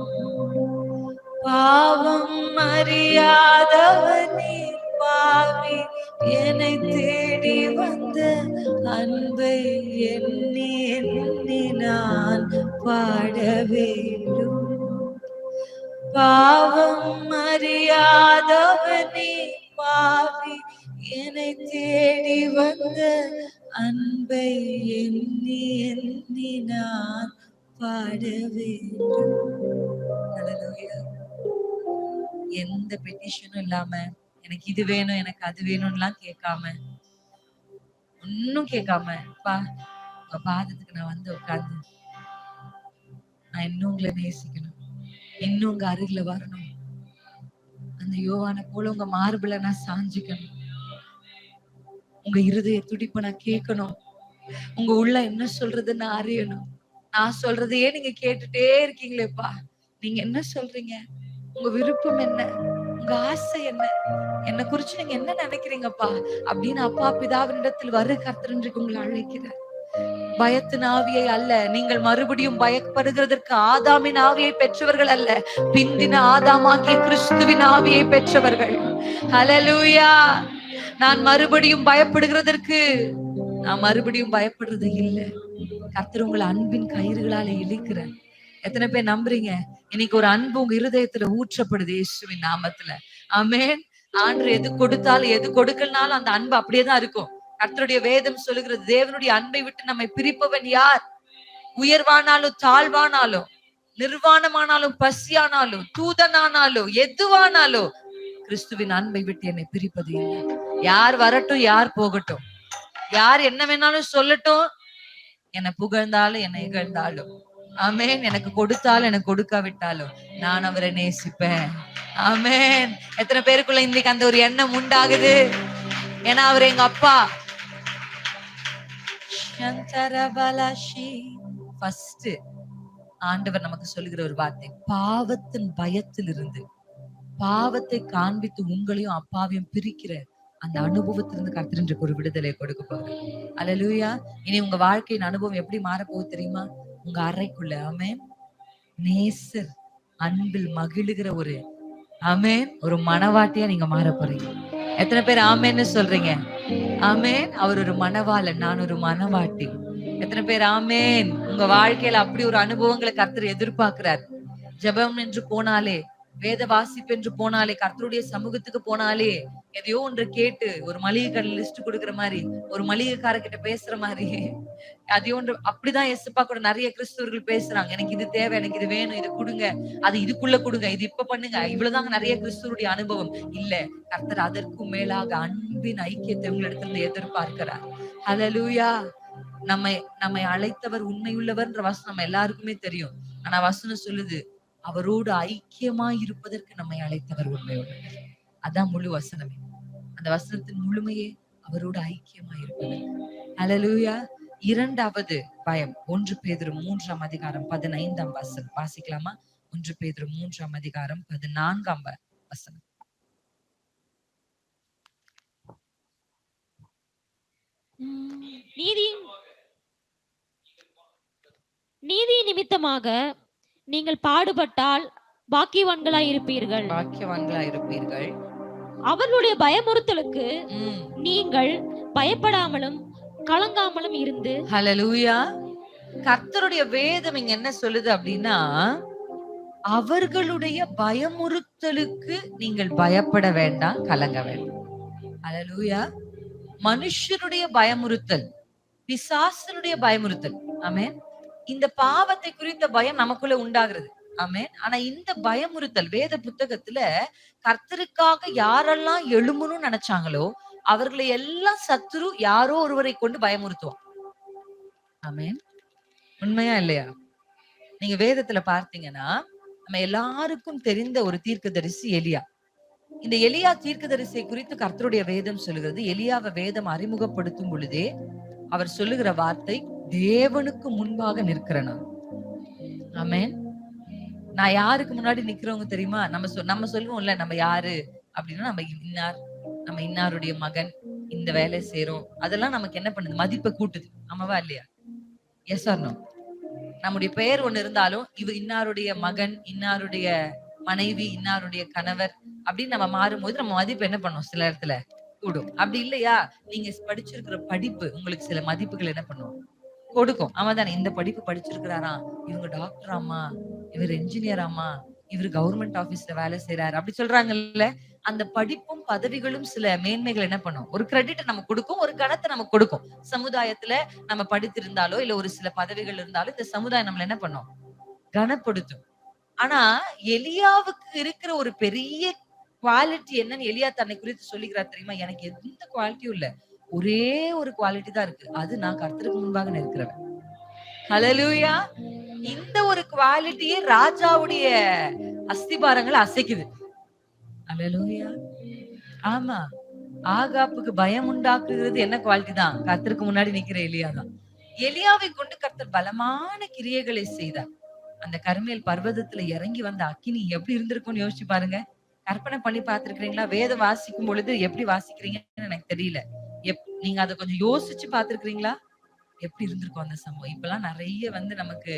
பாவம் அறியாதவனே பாவி என்னை தேடி வந்த அன்பை எண்ணி எண்ணி நான் பாட வேண்டும். பாவம் அறியாதவனே பாவி என்னை தேடி வந்த அன்பை எண்ணி எண்ணி நான் பாட வேண்டும். ஹல்லேலூயா. எந்த பெட்டிஷனும் இல்லாம எனக்கு இது வேணும் எனக்கு அது வேணும்லாம் கேட்காம, ஒன்னும் கேட்காம, பா உங்க பாதத்துக்கு நான் வந்து உட்கார்ந்து நான் இன்னும் உங்களை நேசிக்கணும், இன்னும் உங்க அருகில வரணும், அந்த யோவானை போல உங்க மார்புல நான் சாஞ்சிக்கணும், உங்க இருதய துடிப்பை நான் கேட்கணும், உங்க உள்ள என்ன சொல்றது நான் அறியணும். நான் சொல்றதையே நீங்க கேட்டுட்டே இருக்கீங்களேப்பா, நீங்க என்ன சொல்றீங்க, உங்க விருப்பம் என்ன, உங்க ஆசை என்ன, என்ன குறிச்சு நீங்க என்ன நினைக்கிறீங்கப்பா அப்படின்னு அப்பா பிதாவினிடத்தில் வரு கர்த்தர் இன்றைக்கு உங்களை அழைக்கிறார். பயத்தின் ஆவியை அல்ல, நீங்கள் மறுபடியும் பயப்படுகிறதற்கு ஆதாமின் ஆவியை பெற்றவர்கள் அல்ல, பிந்தின ஆதாமாகிய கிறிஸ்துவின் ஆவியை பெற்றவர்கள். ஹல்லேலூயா. நான் மறுபடியும் பயப்படுகிறதற்கு நான் மறுபடியும் பயப்படுறது இல்ல. கர்த்தர் உங்களை அன்பின் கயிறுகளால இழுக்கிறார். எத்தனை பேர் நம்புறீங்க? இன்னைக்கு ஒரு அன்பு உங்க இருதயத்துல ஊற்றப்படுது இயேசுவின் நாமத்துல. ஆமென். ஆண்டவர் எது கொடுத்தாலும் எது கொடுக்கலனாலும் அந்த அன்பு அப்படியே தான் இருக்கும். கர்த்தருடைய வேதம் சொல்லுகிறது, தேவனுடைய அன்பை விட்டு நம்மை பிரிப்பவன் யார்? உயர்வானாலும் தாழ்வானாலும், நிர்வாணமானாலும் பசியானாலும் தூதனானாலும் எதுவானாலும் கிறிஸ்துவின் அன்பை விட்டு என்னை பிரிப்பது இல்லை. யார் வரட்டும், யார் போகட்டும், யார் என்ன வேணாலும் சொல்லட்டும், என்னை புகழ்ந்தாலும் என்னை இகழ்ந்தாலும், ஆமென், எனக்கு கொடுத்தாலும் எனக்கு கொடுக்காவிட்டாலும் நான் அவரை நேசிப்பேன். ஆமென். எத்தனை பேருக்குள்ள இன்னைக்கு அந்த ஒரு எண்ணம் உண்டாகுது? ஏன்னா அவர் எங்க அப்பா. ஃபர்ஸ்ட் ஆண்டவர் நமக்கு சொல்லுகிற ஒரு வார்த்தை, பாவத்தின் பயத்தில் இருந்து, பாவத்தை காண்பித்து உங்களையும் அப்பாவையும் பிரிக்கிற அந்த அனுபவத்திலிருந்து கர்த்தர் இன்றைக்கு ஒரு விடுதலை கொடுக்க போறார். அல்லேலூயா. இனி உங்க வாழ்க்கையின் அனுபவம் எப்படி மாறப்போகுது தெரியுமா? உங்க அறைக்குள்ள ஆமென் நேசர் அன்பில் மகிழுகிற ஒரு ஆமென் ஒரு மணவாட்டியா நீங்க மாற போறீங்க. எத்தனை பேர் ஆமென்னு சொல்றீங்க? ஆமென். அவர் ஒரு மணவாளன், நான் ஒரு மணவாட்டி. எத்தனை பேர் ஆமென்? உங்க வாழ்க்கையில அப்படி ஒரு அனுபவங்களை கர்த்தர் எதிர்பார்க்கிறார். ஜெபம் என்று போனாலே, வேத வாசிப்பு என்று போனாலே, கர்த்தருடைய சமூகத்துக்கு போனாலே எதையோ ஒன்று கேட்டு ஒரு மளிகை கடையில் லிஸ்ட் கொடுக்குற மாதிரி, ஒரு மளிகைக்காரர்கிட்ட பேசுற மாதிரி, அதையோ ஒன்று அப்படிதான் எஸ்ப்பா கூட நிறைய கிறிஸ்தவர்கள் பேசுறாங்க. எனக்கு இது தேவை, எனக்கு இது வேணும், இது கொடுங்க, அது இதுக்குள்ள கொடுங்க, இது இப்ப பண்ணுங்க. இவ்வளவுதாங்க நிறைய கிறிஸ்தவருடைய அனுபவம். இல்ல, கர்த்தர் அதற்கும் மேலாக அன்பின் ஐக்கியத்தை உங்களிடத்துல எதிர்பார்க்கிறார். ஹல்லேலூயா. நம்மை அழைத்தவர் உண்மையுள்ளவர்ன்ற வசனம் நம்ம எல்லாருக்குமே தெரியும். ஆனா வசனம் சொல்லுது, அவரோடு ஐக்கியமா இருப்பதற்கு நம்மை அழைத்தவர் உண்மையுள்ளவர். அதான் முழு வசனமே. அந்த வசனத்தின் முழுமையே அவரோடு ஐக்கியமா இருப்பது. ஹல்லேலூயா. இரண்டாவது பயம் 1 பேதுரு 3ஆம் அதிகாரம் 15ஆம் வசனம் வாசிக்கலாமா? 1 பேதுரு 3ஆம் அதிகாரம் 14ஆம் வசனம். நீதி நிமித்தமாக நீங்கள் பாடுபட்டால் பாக்கியவான்களாய் இருப்பீர்கள். பாக்கியவான்களாய் இருப்பீர்கள். அவர்களுடைய பயமுறுத்தலுக்கு நீங்கள் பயப்படாமலும் கலங்காமலும் இருந்து. ஹல்லேலூயா. கர்த்தருடைய வேதம் இங்க என்ன சொல்லுது அப்படின்னா, அவர்களுடைய பயமுறுத்தலுக்கு நீங்கள் பயப்பட வேண்டாம், கலங்க வேண்டாம். ஹல்லேலூயா. மனுஷருடைய பயமுறுத்தல், பிசாசனுடைய பயமுறுத்தல், ஆமென், இந்த பாவத்தை குறித்த பயம் நமக்குள்ள உண்டாகிறது. ஆமென். ஆனா இந்த பயமுறுத்தல் வேத புத்தகத்துல கர்த்தருக்காக யாரெல்லாம் எழும்பணும்னு நினைச்சாங்களோ அவர்களை எல்லாம் சத்துரு யாரோ ஒருவரை கொண்டு பயமுறுத்துவான். ஆமென். உண்மையா இல்லையா? நீங்க வேதத்துல பார்த்தீங்கன்னா நம்ம எல்லாருக்கும் தெரிந்த ஒரு தீர்க்கதரிசி எலியா. இந்த எலியா தீர்க்கதரிசியை குறித்து கர்த்தருடைய வேதம் சொல்லுகிறது. எலியாவை வேதம் அறிமுகப்படுத்தும் பொழுதே அவர் சொல்லுகிற வார்த்தை, தேவனுக்கு முன்பாக நிற்கிறேன். ஆமென். நான் யாருக்கு முன்னாடி நிக்கிறவங்க தெரியுமா? நம்ம சொல்லுவோம்ல, நம்ம யாரு அப்படின்னா, நம்ம இன்னாருடைய மகன், இந்த வேலை செய்யறோம். அதெல்லாம் நமக்கு என்ன பண்ணுது? மதிப்பை கூட்டுது. ஆமாவா இல்லையா? Yes or no? நம்முடைய பெயர் ஒண்ணு இருந்தாலும், இவர் இன்னாருடைய மகன், இன்னாருடைய மனைவி, இன்னாருடைய கணவர் அப்படின்னு நம்ம மாறும்போது நம்ம மதிப்பு என்ன பண்ணும்? சில இடத்துல கூடும். அப்படி இல்லையா? நீங்க படிச்சிருக்கிற படிப்பு உங்களுக்கு சில மதிப்புகள் என்ன பண்ணும்? கொடுக்கும். ஆமாதானே? இந்த படிப்பு படிச்சிருக்கிறாராம், இவங்க டாக்டர் ஆமா, இவர் என்ஜினியர் ஆமா, இவர் கவர்மெண்ட் ஆபீஸ்ல வேலை செய்யறாரு அப்படி சொல்றாங்கல்ல. அந்த படிப்பும் பதவிகளும் சில மேன்மைகள் என்ன பண்ணும்? ஒரு கிரெடிட் நமக்கு கொடுக்கும், ஒரு கணத்தை நமக்கு கொடுக்கும். சமுதாயத்துல நம்ம படித்திருந்தாலோ இல்ல ஒரு சில பதவிகள் இருந்தாலும் இந்த சமுதாயம் நம்மள என்ன பண்ணும்? கனப்படுத்தும். ஆனா எலியாவுக்கு இருக்கிற ஒரு பெரிய குவாலிட்டி என்னன்னு எலியா தன்னை குறித்து சொல்லிக்கிறார் தெரியுமா? எனக்கு எந்த குவாலிட்டியும் இல்ல, ஒரே ஒரு குவாலிட்டி தான் இருக்கு, அது நான் கர்த்தருக்கு முன்பாக நிற்கிறவன். ஹல்லேலூயா. இந்த ஒரு குவாலிட்டியே ராஜாவுடைய அஸ்திபாரங்களை அசைக்குது. ஹல்லேலூயா. ஆமா, ஆகாப்புக்கு பயம் உண்டாக்குகிறது என்ன குவாலிட்டி தான்? கர்த்தருக்கு முன்னாடி நிக்கிற எலியா தான். எலியாவை கொண்டு கர்த்தர் பலமான கிரியைகளை செய்தார். அந்த கர்மேல் பர்வதத்துல இறங்கி வந்த அக்கினி எப்படி இருந்திருக்கும்னு யோசிச்சு பாருங்க. கற்பனை பண்ணி பார்த்திருக்கிறீங்களா? வேதம் வாசிக்கும் பொழுது எப்படி வாசிக்கிறீங்கன்னு எனக்கு தெரியல. நீங்க அதை கொஞ்சம் யோசிச்சு பார்த்திருக்கிறீங்களா? எப்படி இருந்திருக்கும் அந்த சம்பவம்? இப்பெல்லாம் நிறைய நமக்கு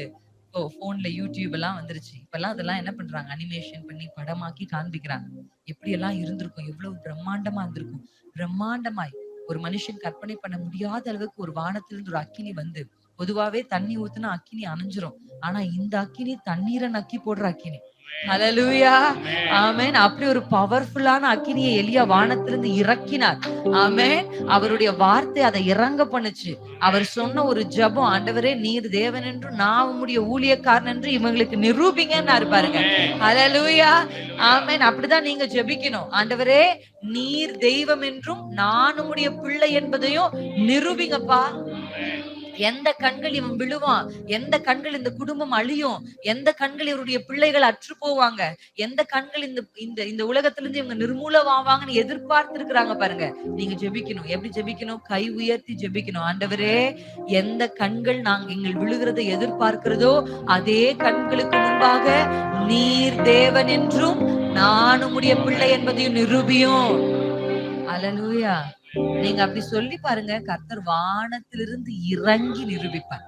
போன்ல யூடியூப் எல்லாம் வந்துருச்சு. இப்பெல்லாம் அதெல்லாம் என்ன பண்றாங்க? அனிமேஷன் பண்ணி படமாக்கி காண்பிக்கிறாங்க. எப்படி எல்லாம் இருந்திருக்கும், எவ்வளவு பிரம்மாண்டமா இருந்திருக்கும். பிரம்மாண்டமாய் ஒரு மனுஷன் கற்பனை பண்ண முடியாத அளவுக்கு ஒரு வானத்திலிருந்து ஒரு அக்கினி வந்து, பொதுவாவே தண்ணி ஊத்துனா அக்கினி அணைஞ்சிரும். ஆனா இந்த அக்கினி தண்ணீரை நக்கி போடுற அக்கினி. ஹல்லேலூயா, ஆமென். அப்படி ஒரு பவர்ஃபுல்லான அக்கினியை எலியா வானத்திலிருந்து இறக்கினார். ஆமென். அவருடைய வார்த்தை அதை இறங்க பண்ணுச்சு. அவர் சொன்ன ஒரு ஜெபம், ஆண்டவரே நீர் தேவன் என்று நான் உம்முடைய ஊழியக்காரன் என்று இவங்களுக்கு நிரூபிங்கன்னு பாருங்க. ஹல்லேலூயா, ஆமென். அப்படிதான் நீங்க ஜெபிக்கணும். ஆண்டவரே நீர் தெய்வம் என்றும் நான் உம்முடைய பிள்ளை என்பதையும் நிரூபிங்கப்பா. எந்த கண்கள் இவன் விழுவான், எந்த கண்கள் இந்த குடும்பம் அழியும், எந்த கண்கள் இவருடைய பிள்ளைகள் அற்று போவாங்க, எந்த கண்கள் இந்த இந்த இந்த உலகத்திலிருந்து இவங்க நிர்மூலமாவாங்கன்னு எதிர்பார்த்து இருக்கிறாங்க பாருங்க. நீங்க ஜெபிக்கணும். எப்படி ஜெபிக்கணும்? கை உயர்த்தி ஜெபிக்கணும். ஆண்டவரே எந்த கண்கள் நாங்க எங்கள் விழுகிறதை எதிர்பார்க்கிறதோ அதே கண்களுக்கு முன்பாக நீர் தேவன் என்றும் நான் உம்முடைய பிள்ளை என்பதையும் நிரூபியும். அல்லேலூயா. நீங்க அப்படி சொல்லி பாருங்க, கர்த்தர் வானத்திலிருந்து இறங்கி நிரூபிப்பார்.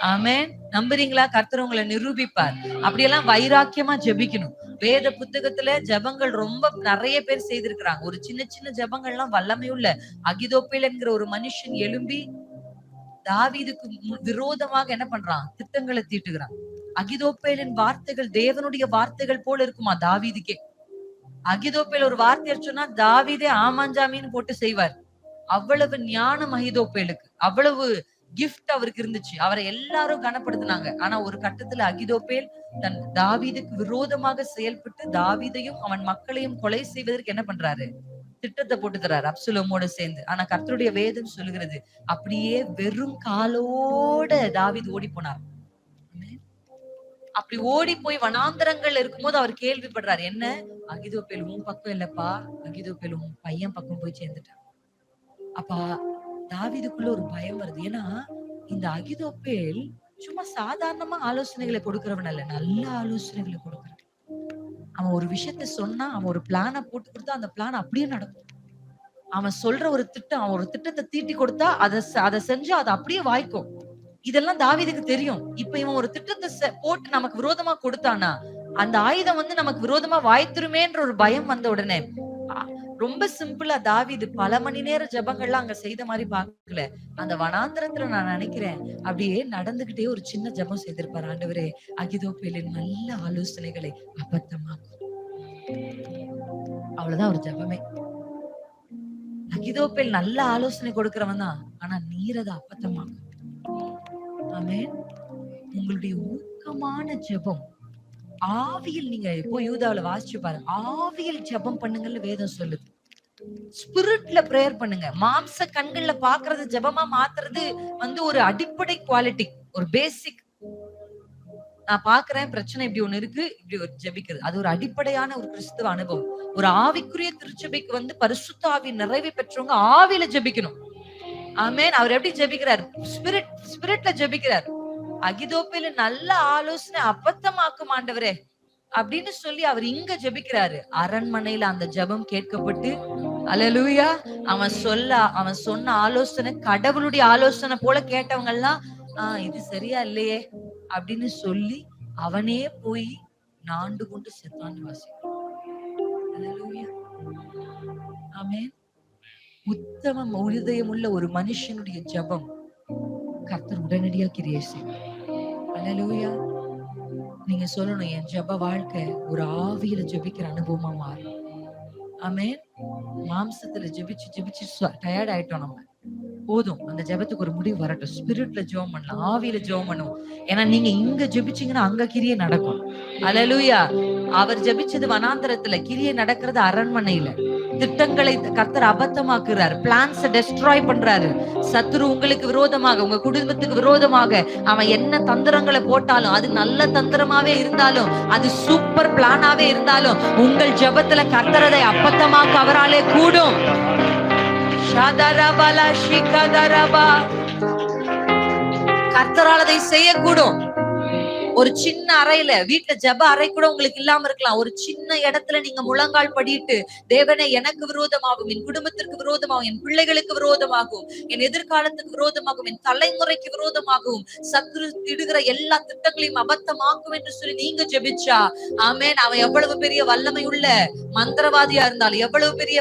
ஆமென். நம்புறீங்களா? கர்த்தர் உங்களை நிரூபிப்பார். அப்படியெல்லாம் வைராக்கியமா ஜெபிக்கணும். வேத புத்தகத்துல ஜெபங்கள் ரொம்ப நிறைய பேர் செய்திருக்கிறாங்க. ஒரு சின்ன சின்ன ஜெபங்கள்லாம் வல்லமையுள்ள அகிதோப்பேல் என்கிற ஒரு மனுஷன் எழும்பி தாவீதுக்கு விரோதமாக என்ன பண்றான்? திட்டங்களை தீட்டுகிறான். அகிதோப்பேலின் வார்த்தைகள் தேவனுடைய வார்த்தைகள் போல இருக்குமா தாவீதுக்கே. அகிதோப்பேல் ஒரு வார்த்தையை சொன்னா தாவீதே ஆமாஞ்சாமின்னு போட்டு செய்வார். அவ்வளவு ஞானம் அகிதோப்பேலுக்கு, அவ்வளவு கிஃப்ட் அவருக்கு இருந்துச்சு. அவரை எல்லாரும் கனப்படுத்தினாங்க. ஆனா ஒரு கட்டத்துல அகிதோப்பேல் தன் தாவீதுக்கு விரோதமாக செயல்பட்டு தாவீதையும் அவன் மக்களையும் கொலை செய்வதற்கு என்ன பண்றாரு? திட்டத்தை போட்டு தர்றாரு அப்சலோமோட சேர்ந்து. ஆனா கர்த்தருடைய வேதம் சொல்லுகிறது, அப்படியே வெறும் காலோட தாவீது ஓடி போனார். அப்படி ஓடி போய் வனாந்தரங்கள் இருக்கும்போது அவர் கேள்விப்படுறாரு, என்ன அகிதோப்பேல் உன் பக்கம் இல்லப்பா, அகிதோப்பேல் உன் பையன் பக்கம் போய் சேர்ந்துட்டான். அப்பா தாவீதுக்குள்ள ஒரு பயம் வருது. ஏன்னா இந்த அகிதோப்பேல் சும்மா சாதாரணமா ஆலோசனைகளை கொடுக்கிறவன் அல்ல, நல்ல ஆலோசனைகளை கொடுக்கிறவன். அவன் ஒரு விஷயத்த சொன்னா, அவன் ஒரு பிளான போட்டு கொடுத்தா அந்த பிளான் அப்படியே நடக்கும். அவன் சொல்ற ஒரு திட்டம், அவன் ஒரு திட்டத்தை தீட்டி கொடுத்தா அதை செஞ்சு அதை அப்படியே வாய்க்கும். இதெல்லாம் தாவீதுக்கு தெரியும். இப்ப இவன் ஒரு திட்டத்தை போட்டு நமக்கு விரோதமா கொடுத்தானா அந்த ஆயுதம் வந்து நமக்கு விரோதமா வாய்த்துருமேன்ற ஒரு பயம் வந்த உடனே ரொம்ப சிம்பிளா தாவீது பல மணி நேர ஜெபங்கள்லாம் அங்க செய்த மாதிரி பாக்கல. அந்த வனாந்தரத்துல நான் நினைக்கிறேன் அப்படியே நடந்துகிட்டே ஒரு சின்ன ஜெபம் செய்திருப்பாரு. ஆண்டவரே அகிதோப்பேலின் நல்ல ஆலோசனைகளை அபத்தமாக்கும். அவ்வளவுதான் ஒரு ஜெபமே. அகிதோப்பேல் நல்ல ஆலோசனை கொடுக்கிறவன் தான், ஆனா நீர் அதை அபத்தமாக்கும். ஆமென். உங்களுடைய ஊக்கமான ஜெபம் ஆவியில், நீங்க இப்போ யூதாவுல வாசிச்சு பாருங்க, ஆவியில் ஜெபம் பண்ணுங்கன்னு வேதம் சொல்லுது. ஸ்பிரிட்ல பிரேயர் பண்ணுங்க. மாம்ச கண்கள்ல பாக்குறது ஜெபமா மாத்துறது வந்து ஒரு அடிப்படை குவாலிட்டி, ஒரு பேசிக். நான் பாக்குறேன் பிரச்சனை இப்படி ஒண்ணு இருக்கு, இப்படி ஒரு ஜெபிக்கிறது, அது ஒரு அடிப்படையான ஒரு கிறிஸ்துவ அனுபவம். ஒரு ஆவிக்குரிய திருச்சபைக்கு வந்து பரிசுத்த ஆவி நிறைவை பெற்றவங்க ஆவியில ஜெபிக்கணும். ஆமென். அவர் எப்படி ஜெபிக்கிறார்? ஸ்பிரிட்ல ஜெபிக்கிறார். அகிதோப்பேல் நல்ல ஆலோசனை அபத்தமாக்கும் ஆண்டவரே அப்படின்னு சொல்லி அவர் இங்க ஜெபிக்கிறாரு. அரண்மனையில அந்த ஜெபம் கேட்கப்பட்டு, அல்லேலூயா, அவன் சொன்ன ஆலோசனை கடவுளுடைய ஆலோசனை போல கேட்டவங்க எல்லாம் இது சரியா இல்லையே அப்படின்னு சொல்லி அவனே போய் நாண்டு கொண்டு செத்தான்னு வாசிக்கிறான். அல்லேலூயா, ஆமென். உத்தம இருதயம் உள்ள ஒரு மனுஷனுடைய ஜெபம் கர்த்தர் உடனடியா கிரியை செய்வார். அல்லேலூயா. நீங்க சொல்லணும், என் ஜெப வாழ்க்கை ஒரு ஆவியில ஜெபிக்கிற அனுபவமா மாறும். ஆமென். மாம்சத்துல ஜெபிச்சு ஜெபிச்சு டயர்ட் ஆயிட்டோம் நம்ம. போதும், அந்த ஜெபத்துக்கு ஒரு முடிவு வரட்டும். ஸ்பிரிட்ல ஜெபம் பண்ணலாம், ஆவியில ஜெபம் பண்ணுவோம். ஏன்னா நீங்க இங்க ஜெபிச்சீங்கன்னா அங்க கிரியை நடக்கும். அல்லேலூயா. அவர் ஜெபிச்சது வனாந்தரத்துல, கிரியை நடக்கிறது அரண்மனையில. திட்டங்களை கர்த்தர் அபத்தமாக்குறார், பிளான்ஸை டெஸ்ட்ராய் பண்றாரு. சத்துரு உங்களுக்கு விரோதமாக, உங்க குடும்பத்துக்கு விரோதமாக அவன் என்ன தந்திரங்களை போட்டாலும், அது நல்ல தந்திரமாவே இருந்தாலும், அது சூப்பர் பிளானாவே இருந்தாலும், உங்கள் ஜெபத்துல கர்த்தர் அதை அபத்தமாக்க அவராலே கூடும். கர்த்தரால் அதை செய்யக்கூடும். ஒரு சின்ன அறையில, வீட்டுல ஜெப அறை கூட உங்களுக்கு இல்லாம இருக்கலாம். ஒரு சின்ன இடத்துல நீங்க முழங்கால் படிட்டு, தேவனே எனக்கு விரோதமாகும், என் குடும்பத்திற்கு விரோதமாகும், என் பிள்ளைகளுக்கு விரோதமாகும், என் எதிர்காலத்துக்கு விரோதமாகும், என் தலைமுறைக்கு விரோதமாகும், சத்துரு இடுகிற எல்லா திட்டங்களையும் அபத்தமாக்கும் என்று சொல்லி நீங்க ஜெபிச்சா, ஆமென். அவன் எவ்வளவு பெரிய வல்லமை உள்ள மந்திரவாதியா இருந்தாலும், எவ்வளவு பெரிய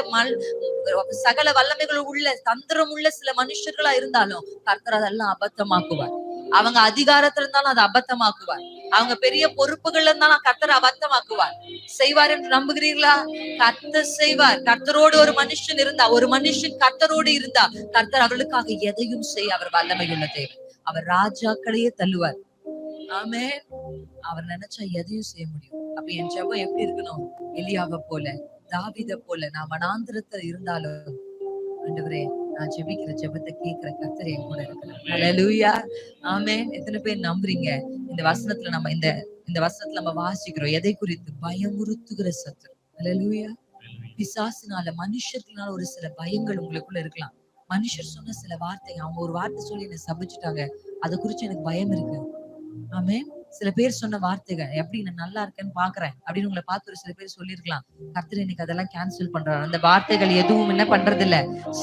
சகல வல்லமைகள் உள்ள தந்திரம் உள்ள சில மனுஷர்களா இருந்தாலும் கர்த்தர் அதெல்லாம் அபத்தமாக்குவார். அவங்க அதிகாரத்துல இருந்தாலும் அதை அபத்தமாக்குவார். அவங்க பெரிய பொறுப்புகள்ல இருந்தாலும் கர்த்தர் அபத்தமாக்குவார். செய்வார் என்று நம்புகிறீர்களா? கர்த்தர் செய்வார். கர்த்தரோடு ஒரு மனுஷன் இருந்தா, ஒரு மனுஷன் கர்த்தரோடு இருந்தா, கர்த்தர் அவர்களுக்காக எதையும் செய்ய அவர் வல்லமை உள்ள தேவன். அவர் ராஜாக்களையே தள்ளுவார். ஆமென். அவர் நினைச்சா எதையும் செய்ய முடியும். அப்ப என் ஜெபம் எப்படி இருக்கணும்? எலியாவை போல, தாவீத போல நான் வனாந்திரத்துல இருந்தாலும் ஆண்டவரே நான் ஜெபிக்கிற ஜெபத்தை கேட்கிற கர்த்தர் என் கூட இருக்கிறார். ஹல்லேலூயா. ஆமென். எத்தனை பேர் நம்புறீங்க? இந்த வசனத்துல நம்ம வாசிக்கிறோம் எதை குறித்து? பயமுறுத்துகிற சத்துரு. ஹல்லேலூயா. பிசாசினால, மனுஷத்தினால ஒரு சில பயங்கள் உங்களுக்குள்ள இருக்கலாம். மனுஷர் சொன்ன சில வார்த்தைங்க, அவங்க ஒரு வார்த்தை சொல்லி என்ன சபிச்சுட்டாங்க, அதை குறிச்சு எனக்கு பயம் இருக்கு. ஆமென். சில பேர் சொன்ன வார்த்தைகள், எப்படி நான் நல்லா இருக்கேன்னு பாக்குறேன் அப்படின்னு உங்களை பார்த்து ஒரு சில பேர் சொல்லிருக்கலாம். கர்த்தர் இன்னைக்கு அதெல்லாம் கேன்சல் பண்றாரு. அந்த வார்த்தைகள் எதுவும் என்ன பண்றது இல்ல,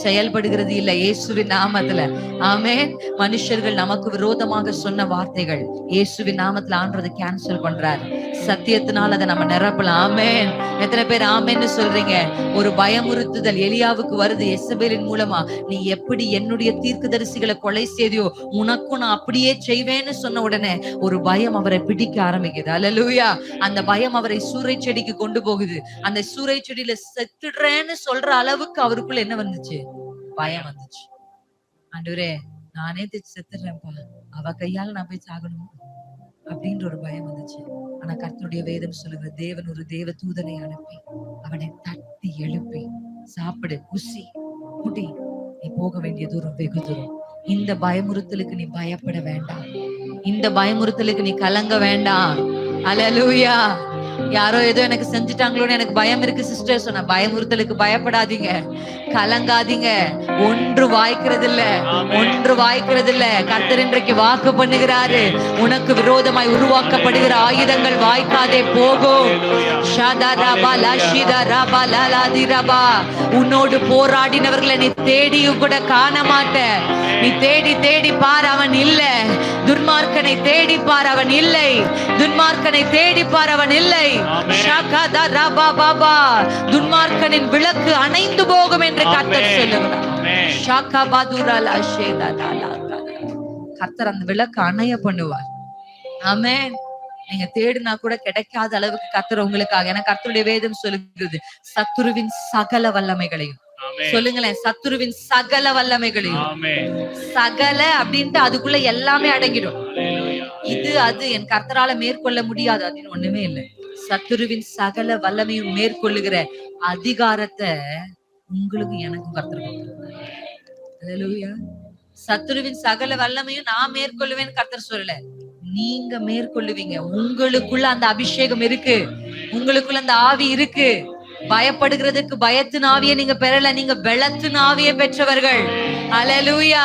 செயல்படுகிறது இல்ல இயேசுவின் நாமத்துல. ஆமென். மனுஷர்கள் நமக்கு விரோதமாக சொன்ன வார்த்தைகள் இயேசுவின் நாமத்துல ஆண்டவரை கேன்சல் பண்றாரு. சத்தியத்தினால் அதை நம்ம நிரப்பலாம். ஆமென். எத்தனை பேர் ஆமென்னு சொல்றீங்க? ஒரு பயமுறுத்துதல் எலியாவுக்கு வருது எசபேலின் மூலமா. நீ எப்படி என்னுடைய தீர்க்கதரிசிகளை கொலை செய்தியோ, உனக்கும் நான் அப்படியே செய்வேன்னு சொன்ன உடனே ஒரு பயம் அவரை பிடிக்க ஆரம்பிக்குது. அல்லேலூயா. அந்த பயம் அவரை சூறை செடிக்கு கொண்டு போகுது. அந்த சூறை செடியில செத்துடுறேன்னு சொல்ற அளவுக்கு அவருக்குள்ள என்ன வந்துச்சு? பயம் வந்துச்சு. ஆண்டவரே நானே செத்துடுறேன்ப்பா, அவ கையால நான் போய் சாகணும் அப்படின்ற ஒரு பயம் வந்துச்சு. ஆனா கர்த்தருடைய வேதம் சொல்லுகிற தேவன் ஒரு தேவ தூதனை அனுப்பி அவனை தட்டி எழுப்பி, சாப்பிடு, குசி, முடி, நீ போக வேண்டிய தூரம் வெகு தூரம். இந்த பயமுறுத்தலுக்கு நீ பயப்பட வேண்டாம். இந்த பயமுறுத்தலுக்கு நீ கலங்க வேண்டாம். அல்லேலூயா. யாரோ ஏதோ எனக்கு செஞ்சுட்டாங்களோன்னு எனக்கு பயம் இருக்கு சிஸ்டர் சொன்ன, பயமுறுத்தலுக்கு பயப்படாதீங்க, கலங்காதீங்க. ஒன்று வாய்க்கிறது இல்ல, ஒன்று வாய்க்கிறது இல்ல. கர்த்தர் இன்றைக்கு வாக்கு பண்ணுகிறாரு, உனக்கு விரோதமாய் உருவாக்கப்படுகிற ஆயுதங்கள் வாய்க்காதே போகும். உன்னோடு போராடினவர்களை நீ தேடியும் கூட காண மாட்ட. நீ தேடி தேடி பார், அவன் இல்ல. துன்மார்க்கனை தேடி பார், அவன் இல்லை. துன்மார்க்கனை தேடி பார், அவன் இல்லை. துன்மார்க்கனின் விளக்கு அணைந்து போகும் என்று கர்த்தர் சொல்லுகிறார். கர்த்தர் அந்த விளக்கு அணைய பண்ணுவார். ஆமென். நீங்க தேடினா கூட கிடைக்காத அளவுக்கு கர்த்தர் உங்களுக்காக, ஏன்னா கர்த்தருடைய வேதம் சொல்லுகிறது சத்துருவின் சகல வல்லமைகளையும். சொல்லுங்களேன், சத்துருவின் சகல வல்லமைகளையும். சகல அப்படின்ட்டு அதுக்குள்ள எல்லாமே அடங்கிடும். இது அது என் கர்த்தரால மேற்கொள்ள முடியாது அப்படின்னு ஒண்ணுமே இல்லை. சத்துருவின் சகல வல்லமையும் மேற்கொள்ளுகிற அதிகாரத்தை உங்களுக்கு எனக்கும் கர்த்தர் கொடுத்திருக்கிறார். சத்துருவின் சகல வல்லமையும் நான் மேற்கொள்ளுவேன்னு கர்த்தர் சொல்லல, நீங்க மேற்கொள்ளுவீங்க. உங்களுக்குள்ள அந்த அபிஷேகம் இருக்கு, உங்களுக்குள்ள அந்த ஆவி இருக்கு. பயப்படுகிறதுக்கு பயத்தின் ஆவியை நீங்க பெறல, நீங்க பெலத்தின் ஆவியை பெற்றவர்கள். அல்லேலூயா.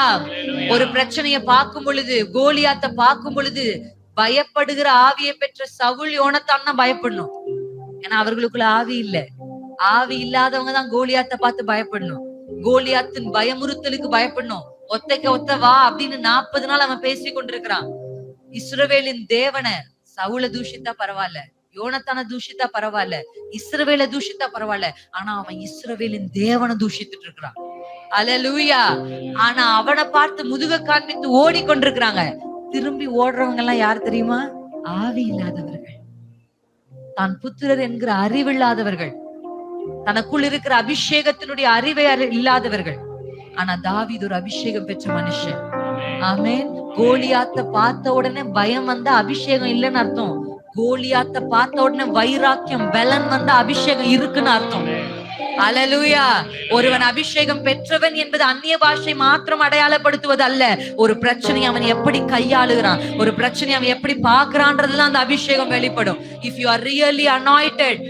ஒரு பிரச்சனையை பார்க்கும் பொழுது, கோலியாத்தை பார்க்கும் பொழுது பயப்படுகிற ஆவியை பெற்ற சவுல் யோனத்தான் தான் பயப்படணும். ஏன்னா அவர்களுக்குள்ள ஆவி இல்ல. ஆவி இல்லாதவங்க தான் கோலியாத்தை பார்த்து பயப்படணும். கோலியாத்தின் பயமுறுத்தலுக்கு பயப்படணும். ஒத்தைக்க ஒத்த வா அப்படின்னு 40 நாள் அவன் பேசி கொண்டிருக்கிறான். இஸ்ரவேலின் தேவனை சவுல தூஷித்தா பரவாயில்ல, யோனத்தான தூஷித்தா பரவாயில்ல, இஸ்ரவேல தூஷித்தா பரவாயில்ல, ஆனா அவன் இஸ்ரவேலின் தேவனை தூஷித்துட்டு இருக்கிறான். அல்லேலூயா. ஆனா அவனை பார்த்து முதுக காண்பித்து ஓடிக்கொண்டிருக்கிறாங்க. திரும்பி ஓடுறவங்க எல்லாம் யார் தெரியுமா? ஆவி இல்லாதவர்கள், தான் புத்திரர் என்கிற அறிவில்லாதவர்கள், தனக்குள் இருக்கிற அபிஷேகத்தினுடைய அறிவை இல்லாதவர்கள். ஆனா தாவீது ஒரு அபிஷேகம் பெற்ற மனுஷன். ஆமென். கோலியாத்தை பார்த்த உடனே பயம் வந்தா அபிஷேகம் இல்லைன்னு அர்த்தம். கோலியாத்தை பார்த்த உடனே வைராக்கியம், பலன் வந்தா அபிஷேகம் இருக்குன்னு அர்த்தம். அல்லேலூயா. ஒருவன் அபிஷேகம் பெற்றவன் என்பது அந்நிய பாஷை மாத்திரம் அடையாளப்படுத்துவது அல்ல. ஒரு பிரச்சனை அவன் எப்படி கையாளுகிறான், ஒரு பிரச்சனை அவன் எப்படி பாக்குறான்றதுதான் அந்த அபிஷேகம் வெளிப்படும். If you are really anointed,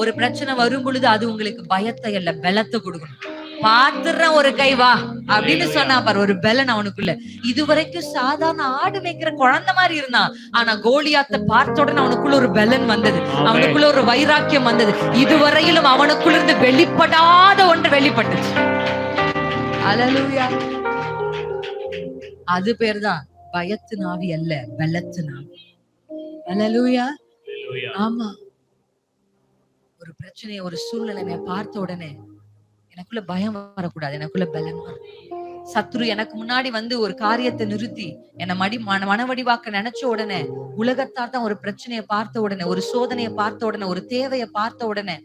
ஒரு பிரச்சனை வரும் பொழுது அது உங்களுக்கு பயத்தை அல்ல, பலத்தை கொடுக்கணும். பாத்துற ஒரு கை வா அப்படின்னு சொன்னா பாரு, ஒரு பெலன் அவனுக்குள்ள. இதுவரைக்கும் சாதாரண ஆடு மேய்க்கிற குழந்தை மாதிரி இருந்தான். ஆனா கோலியாத்தை பார்த்த உடனே அவனுக்குள்ள ஒரு பெலன் வந்தது, அவனுக்குள்ள ஒரு வைராக்கியம் வந்தது. இதுவரையிலும் அவனுக்குள்ள இருந்து வெளிப்படாத ஒன்று வெளிப்பட்டுச்சு. அல்லேலூயா. அது பேர்தான் பயத்து நாவி அல்ல, பலத்து நாவி. அல்லேலூயா. ஆமா, ஒரு பிரச்சனையை, ஒரு சூழ்நிலையை பார்த்த உடனே எனக்குள்ள பயம் வரக்கூடாது, எனக்குள்ள பலம் வரும். சத்ரு எனக்கு முன்னாடி வந்து ஒரு காரியத்தை நிறுத்தி என்னை மனவடிவாக்க நினைச்ச உடனே, உலகத்தார் தான் ஒரு பிரச்சனையை பார்த்த உடனே, ஒரு சோதனையை பார்த்த உடனே, ஒரு தேவையை பார்த்த உடனே,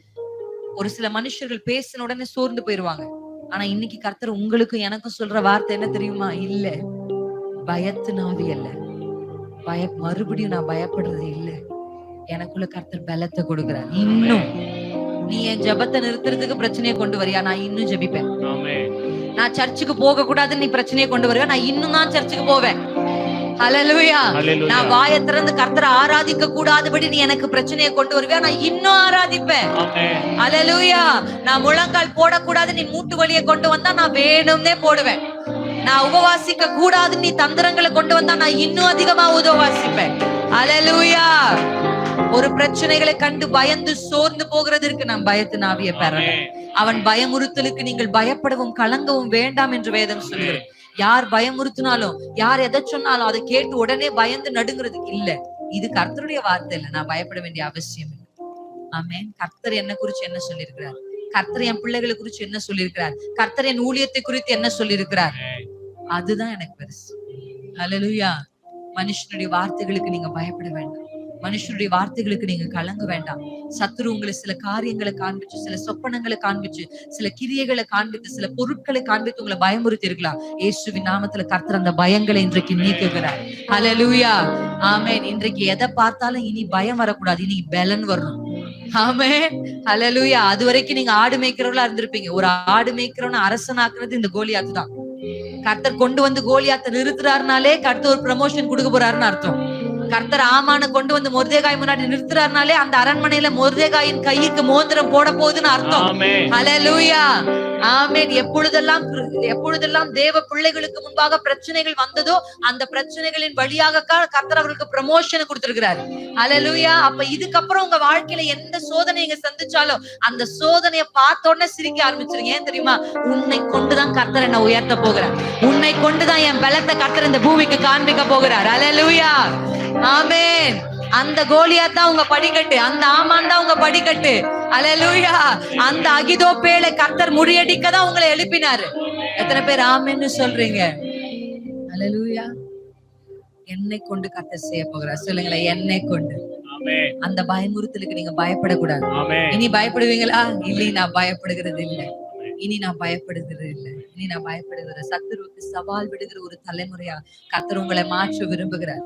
ஒரு சில மனுஷர்கள் பேசின உடனே சோர்ந்து போயிருவாங்க. ஆனா இன்னைக்கு கர்த்தர் உங்களுக்கும் எனக்கும் சொல்ற வார்த்தை என்ன தெரியுமா? இல்ல, பயத்து நாவி அல்ல, மறுபடியும் நான் பயப்படுறது இல்ல. எனக்குள்ள கர்த்தர் பலத்தை கொடுக்கிறார். இன்னும் நீ என் ஜெபத்தை நிறுத்துறதுக்கு பிரச்சனையை கொண்டு வரியா? நான் இன்னும் ஜெபிப்பேன். நான் சர்ச்சுக்கு போக கூடாதுன்னு நீ பிரச்சனையை கொண்டு வரியா? நான் இன்னும் தான் சர்ச்சுக்கு போவேன். ஹல்லேலூயா. நான் வாயை திறந்து கர்த்தரை ஆராதிக்க கூடாதபடி நீ எனக்கு பிரச்சனையை கொண்டு வருவியா? நான் இன்னும் ஆராதிப்பேன். ஹல்லேலூயா. நான் முழங்கால் போடக்கூடாது நீ மூட்டு வலியை கொண்டு வந்தா நான் வேணும்னே போடுவேன். நான் உபவாசிக்க கூடாது நீ தந்திரங்களை கொண்டு வந்தா நான் இன்னும் அதிகமா உபவாசிப்பேன். ஹல்லேலூயா. ஒரு பிரச்சனைகளை கண்டு பயந்து சோர்ந்து போகிறதற்கு நாம் பயத்து நாவியை பெறணும். அவன் பயமுறுத்தலுக்கு நீங்கள் பயப்படவும் கலங்கவும் வேண்டாம் என்று வேதம் சொல்கிறது. யார் பயமுறுத்தினாலும், யார் எதை சொன்னாலும் அதை கேட்டு உடனே பயந்து நடுங்கிறதுக்கு இல்ல. இது கர்த்தருடைய வார்த்தை இல்ல, நான் பயப்பட வேண்டிய அவசியம் இல்லை. ஆமென். கர்த்தர் என்ன குறிச்சு என்ன சொல்லியிருக்கிறார்? கர்த்தர் என் பிள்ளைகளை குறிச்சு என்ன சொல்லியிருக்கிறார்? கர்த்தர் என் ஊழியத்தை குறித்து என்ன சொல்லியிருக்கிறார்? அதுதான் எனக்கு பெருசு. ஹல்லேலூயா. மனுஷனுடைய வார்த்தைகளுக்கு நீங்க பயப்பட வேண்டாம், மனுஷனுடைய வார்த்தைகளுக்கு நீங்க கலங்க வேண்டாம். சத்துரு உங்களை சில காரியங்களை காண்பிச்சு, சில சொப்பனங்களை காண்பிச்சு, சில கிரியைகளை காண்பித்து, சில பொருட்களை காண்பித்து உங்களை பயமுறுத்தி இருக்கலாம். இயேசுவின் நாமத்துல கர்த்தர் அந்த பயங்களை இன்றைக்கு நீக்குகிறார். ஹல்லேலூயா. ஆமென். இன்றைக்கு எதை பார்த்தாலும் இனி பயம் வரக்கூடாது, இனி பலன் வரணும். ஆமென். ஹல்லேலூயா. அது வரைக்கும் நீங்க ஆடு மேய்க்கிறவங்களா இருந்திருப்பீங்க. ஒரு ஆடு மேய்க்கிறவன அரசனாக்குறது இந்த கோலியாத்து தான். கர்த்தர் கொண்டு வந்து கோலியாத்தை நிறுத்துறாருனாலே கர்த்தர் ஒரு ப்ரமோஷன் கொடுக்க போறாருன்னு அர்த்தம். கர்த்தர் ஆமான கொண்டு வந்து மொர்தேகாய் முன்னாடி நிறுத்துறாருனாலே அந்த அரண்மனையில மொர்தேகாயின் கைக்கு மோதிரம் போட போகுதுன்னு அர்த்தம். ஹல்லேலூயா. ஆமென். எப்பொழுதெல்லாம் தேவ பிள்ளைகளுக்கு முன்பாக பிரச்சனைகள் வந்ததோ அந்த பிரச்சனைகளின் வழியாக கர்த்தர் அவர்களுக்கு ப்ரமோஷன் கொடுத்திருக்கிறார். ஹல்லேலூயா. அப்ப இதுக்கப்புறம் உங்க வாழ்க்கையில எந்த சோதனை நீங்க சந்திச்சாலும் அந்த சோதனையை பார்த்த உடனே சிரிக்க ஆரம்பிச்சிருங்க. ஏன் தெரியுமா? உன்னை கொண்டுதான் கர்த்தர் என்ன உயர்த்த போகிறார். உன்னை கொண்டுதான் என் பலத்தை கர்த்தர் இந்த பூமிக்கு காண்பிக்க போகிறார். ஹல்லேலூயா. ஆமென். அந்த கோலியாத் தான் உங்க படிக்கட்டு, அந்த ஆமான் தான் உங்க படிக்கட்டு. ஹல்லேலூயா. அந்த அகிதோப்பேலை கர்த்தர் முறியடிக்க தான் உங்களை எழுப்பினாரு. எத்தனை பேர் ஆமென்னு சொல்றீங்க? ஹல்லேலூயா. என்னை கொண்டு கர்த்தர் செய்ய போகிறார். சொல்லுங்களேன், என்னை கொண்டு. அந்த பயமுறுத்தலுக்கு நீங்க பயப்படக்கூடாது. இனி பயப்படுவீங்களா? இல்லை, நான் பயப்படுகிறது இல்லை. இனி நான் பயப்படுகிறது இல்லை. இனி நான் பயப்படுகிற சத்துருவுக்கு சவால் விடுகிற ஒரு தலைமுறையா கர்த்தர் உங்களை மாற்ற விரும்புகிறார்.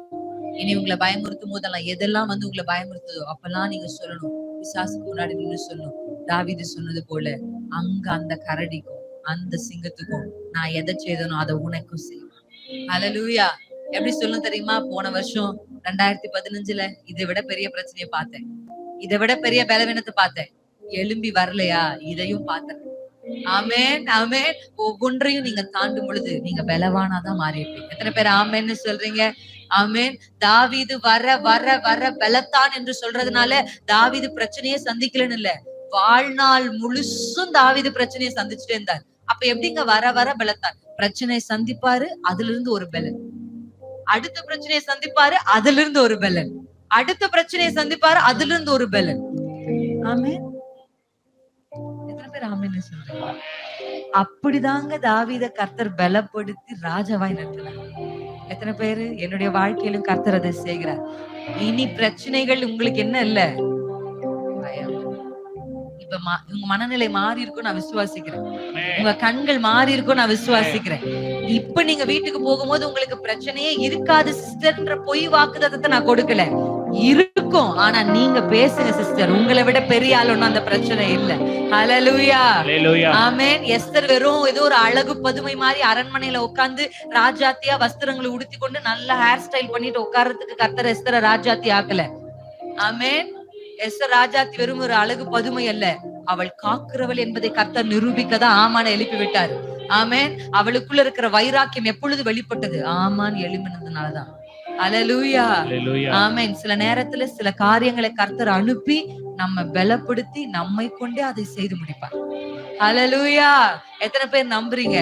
இனி உங்களை பயமுறுத்தும் போதெல்லாம் எதெல்லாம் வந்து உங்களை பயமுறுத்துதோ அப்பெல்லாம் நீங்க சொல்லணும், பிசாசுக்கு முன்னாடி நின்று சொல்லணும், தாவீது சொன்னது போல, அங்க அந்த கரடிக்கும் அந்த சிங்கத்துக்கும் நான் எதை செய்தனோ அதை உனக்கும் செய்வேன். ஹல்லேலூயா. எப்படி சொல்லணும் தெரியுமா? போன வருஷம் 2015 இதை விட பெரிய பிரச்சனையை பார்த்தேன், இதை விட பெரிய பலவீனத்தை பார்த்தேன். எழும்பி வரலையா? இதையும் பார்த்தேன். ஆமென். ஆமென். ஒவ்வொன்றையும் நீங்க தாண்டும் பொழுது நீங்க பலவானாதான் மாறி இருப்பீங்க. எத்தனை பேர் ஆமென்னு சொல்றீங்க? ஆமென். தாவீது வர வர வர பலத்தான் என்று சொல்றதுனால தாவீது பிரச்சனையே சந்திக்கலன்னு இல்ல, வாழ்நாள் முழுசும் தாவீது பிரச்சனையை சந்திச்சுட்டே இருந்தார். அப்ப எப்படிங்க வர வர பலத்தான்? பிரச்சனையை சந்திப்பாரு, அதுல இருந்து ஒரு பலன். அடுத்த பிரச்சனையை சந்திப்பாரு, அதுல இருந்து ஒரு பலன். அடுத்த பிரச்சனையை சந்திப்பாரு, அதுல இருந்து ஒரு பலன். ஆமென். எத்தனை பேர் ஆமென்னு சொல்றீங்க? அப்படிதாங்க தாவீதை கர்த்தர் பலப்படுத்தி ராஜாவாய் நிறுத்தினார். எத்தனை பேரு என்னுடைய வாழ்க்கையிலும் கர்த்தர் அதை செய்கிறார். இனி பிரச்சனைகள் உங்களுக்கு என்ன இல்ல, பயம். இப்ப உங்க மனநிலை மாறி இருக்கும் நான் விசுவாசிக்கிறேன். உங்க கண்கள் மாறி இருக்கும் நான் விசுவாசிக்கிறேன். இப்ப நீங்க வீட்டுக்கு போகும்போது உங்களுக்கு பிரச்சனையே இருக்காது சிஸ்டர்ன்ற பொய் வாக்குதத்தை நான் கொடுக்கல, இருக்கும். ஆனா நீங்க பேசுங்க சிஸ்டர், உங்களை விட பெரிய ஆள் ஒண்ணும் அந்த பிரச்சனை இல்ல. ஹல்லேலூயா. ஆமென். எஸ்தர் வெறும் ஏதோ ஒரு அழகு பதுமை மாதிரி அரண்மனையில உட்கார்ந்து ராஜாத்தியா வஸ்திரங்களை உடுத்தி கொண்டு நல்ல ஹேர் ஸ்டைல் பண்ணிட்டு உட்கார்றதுக்கு கர்த்தர் எஸ்தரை ராஜாத்தி ஆக்கல. ஆமென். எஸ்தர் ராஜாத்தி வெறும் ஒரு அழகு பதுமை அல்ல, அவள் காக்கிறவள் என்பதை கர்த்தர் நிரூபிக்கதான் ஆமான எழுப்பி விட்டார். ஆமென். அவளுக்குள்ள இருக்கிற வைராக்கியம் எப்பொழுது வெளிப்பட்டது? ஆமான் எழும்பினதுனாலதான். அல்லேலூயா. அல்லேலூயா. ஆமென். சில நேரத்துல சில காரியங்களை கர்த்தர் அனுப்பி நம்ம பலப்படுத்தி நம்மை கொண்டே அதை செய்து முடிப்பார். அல்லேலூயா. எத்தனை பேர் நம்புறீங்க?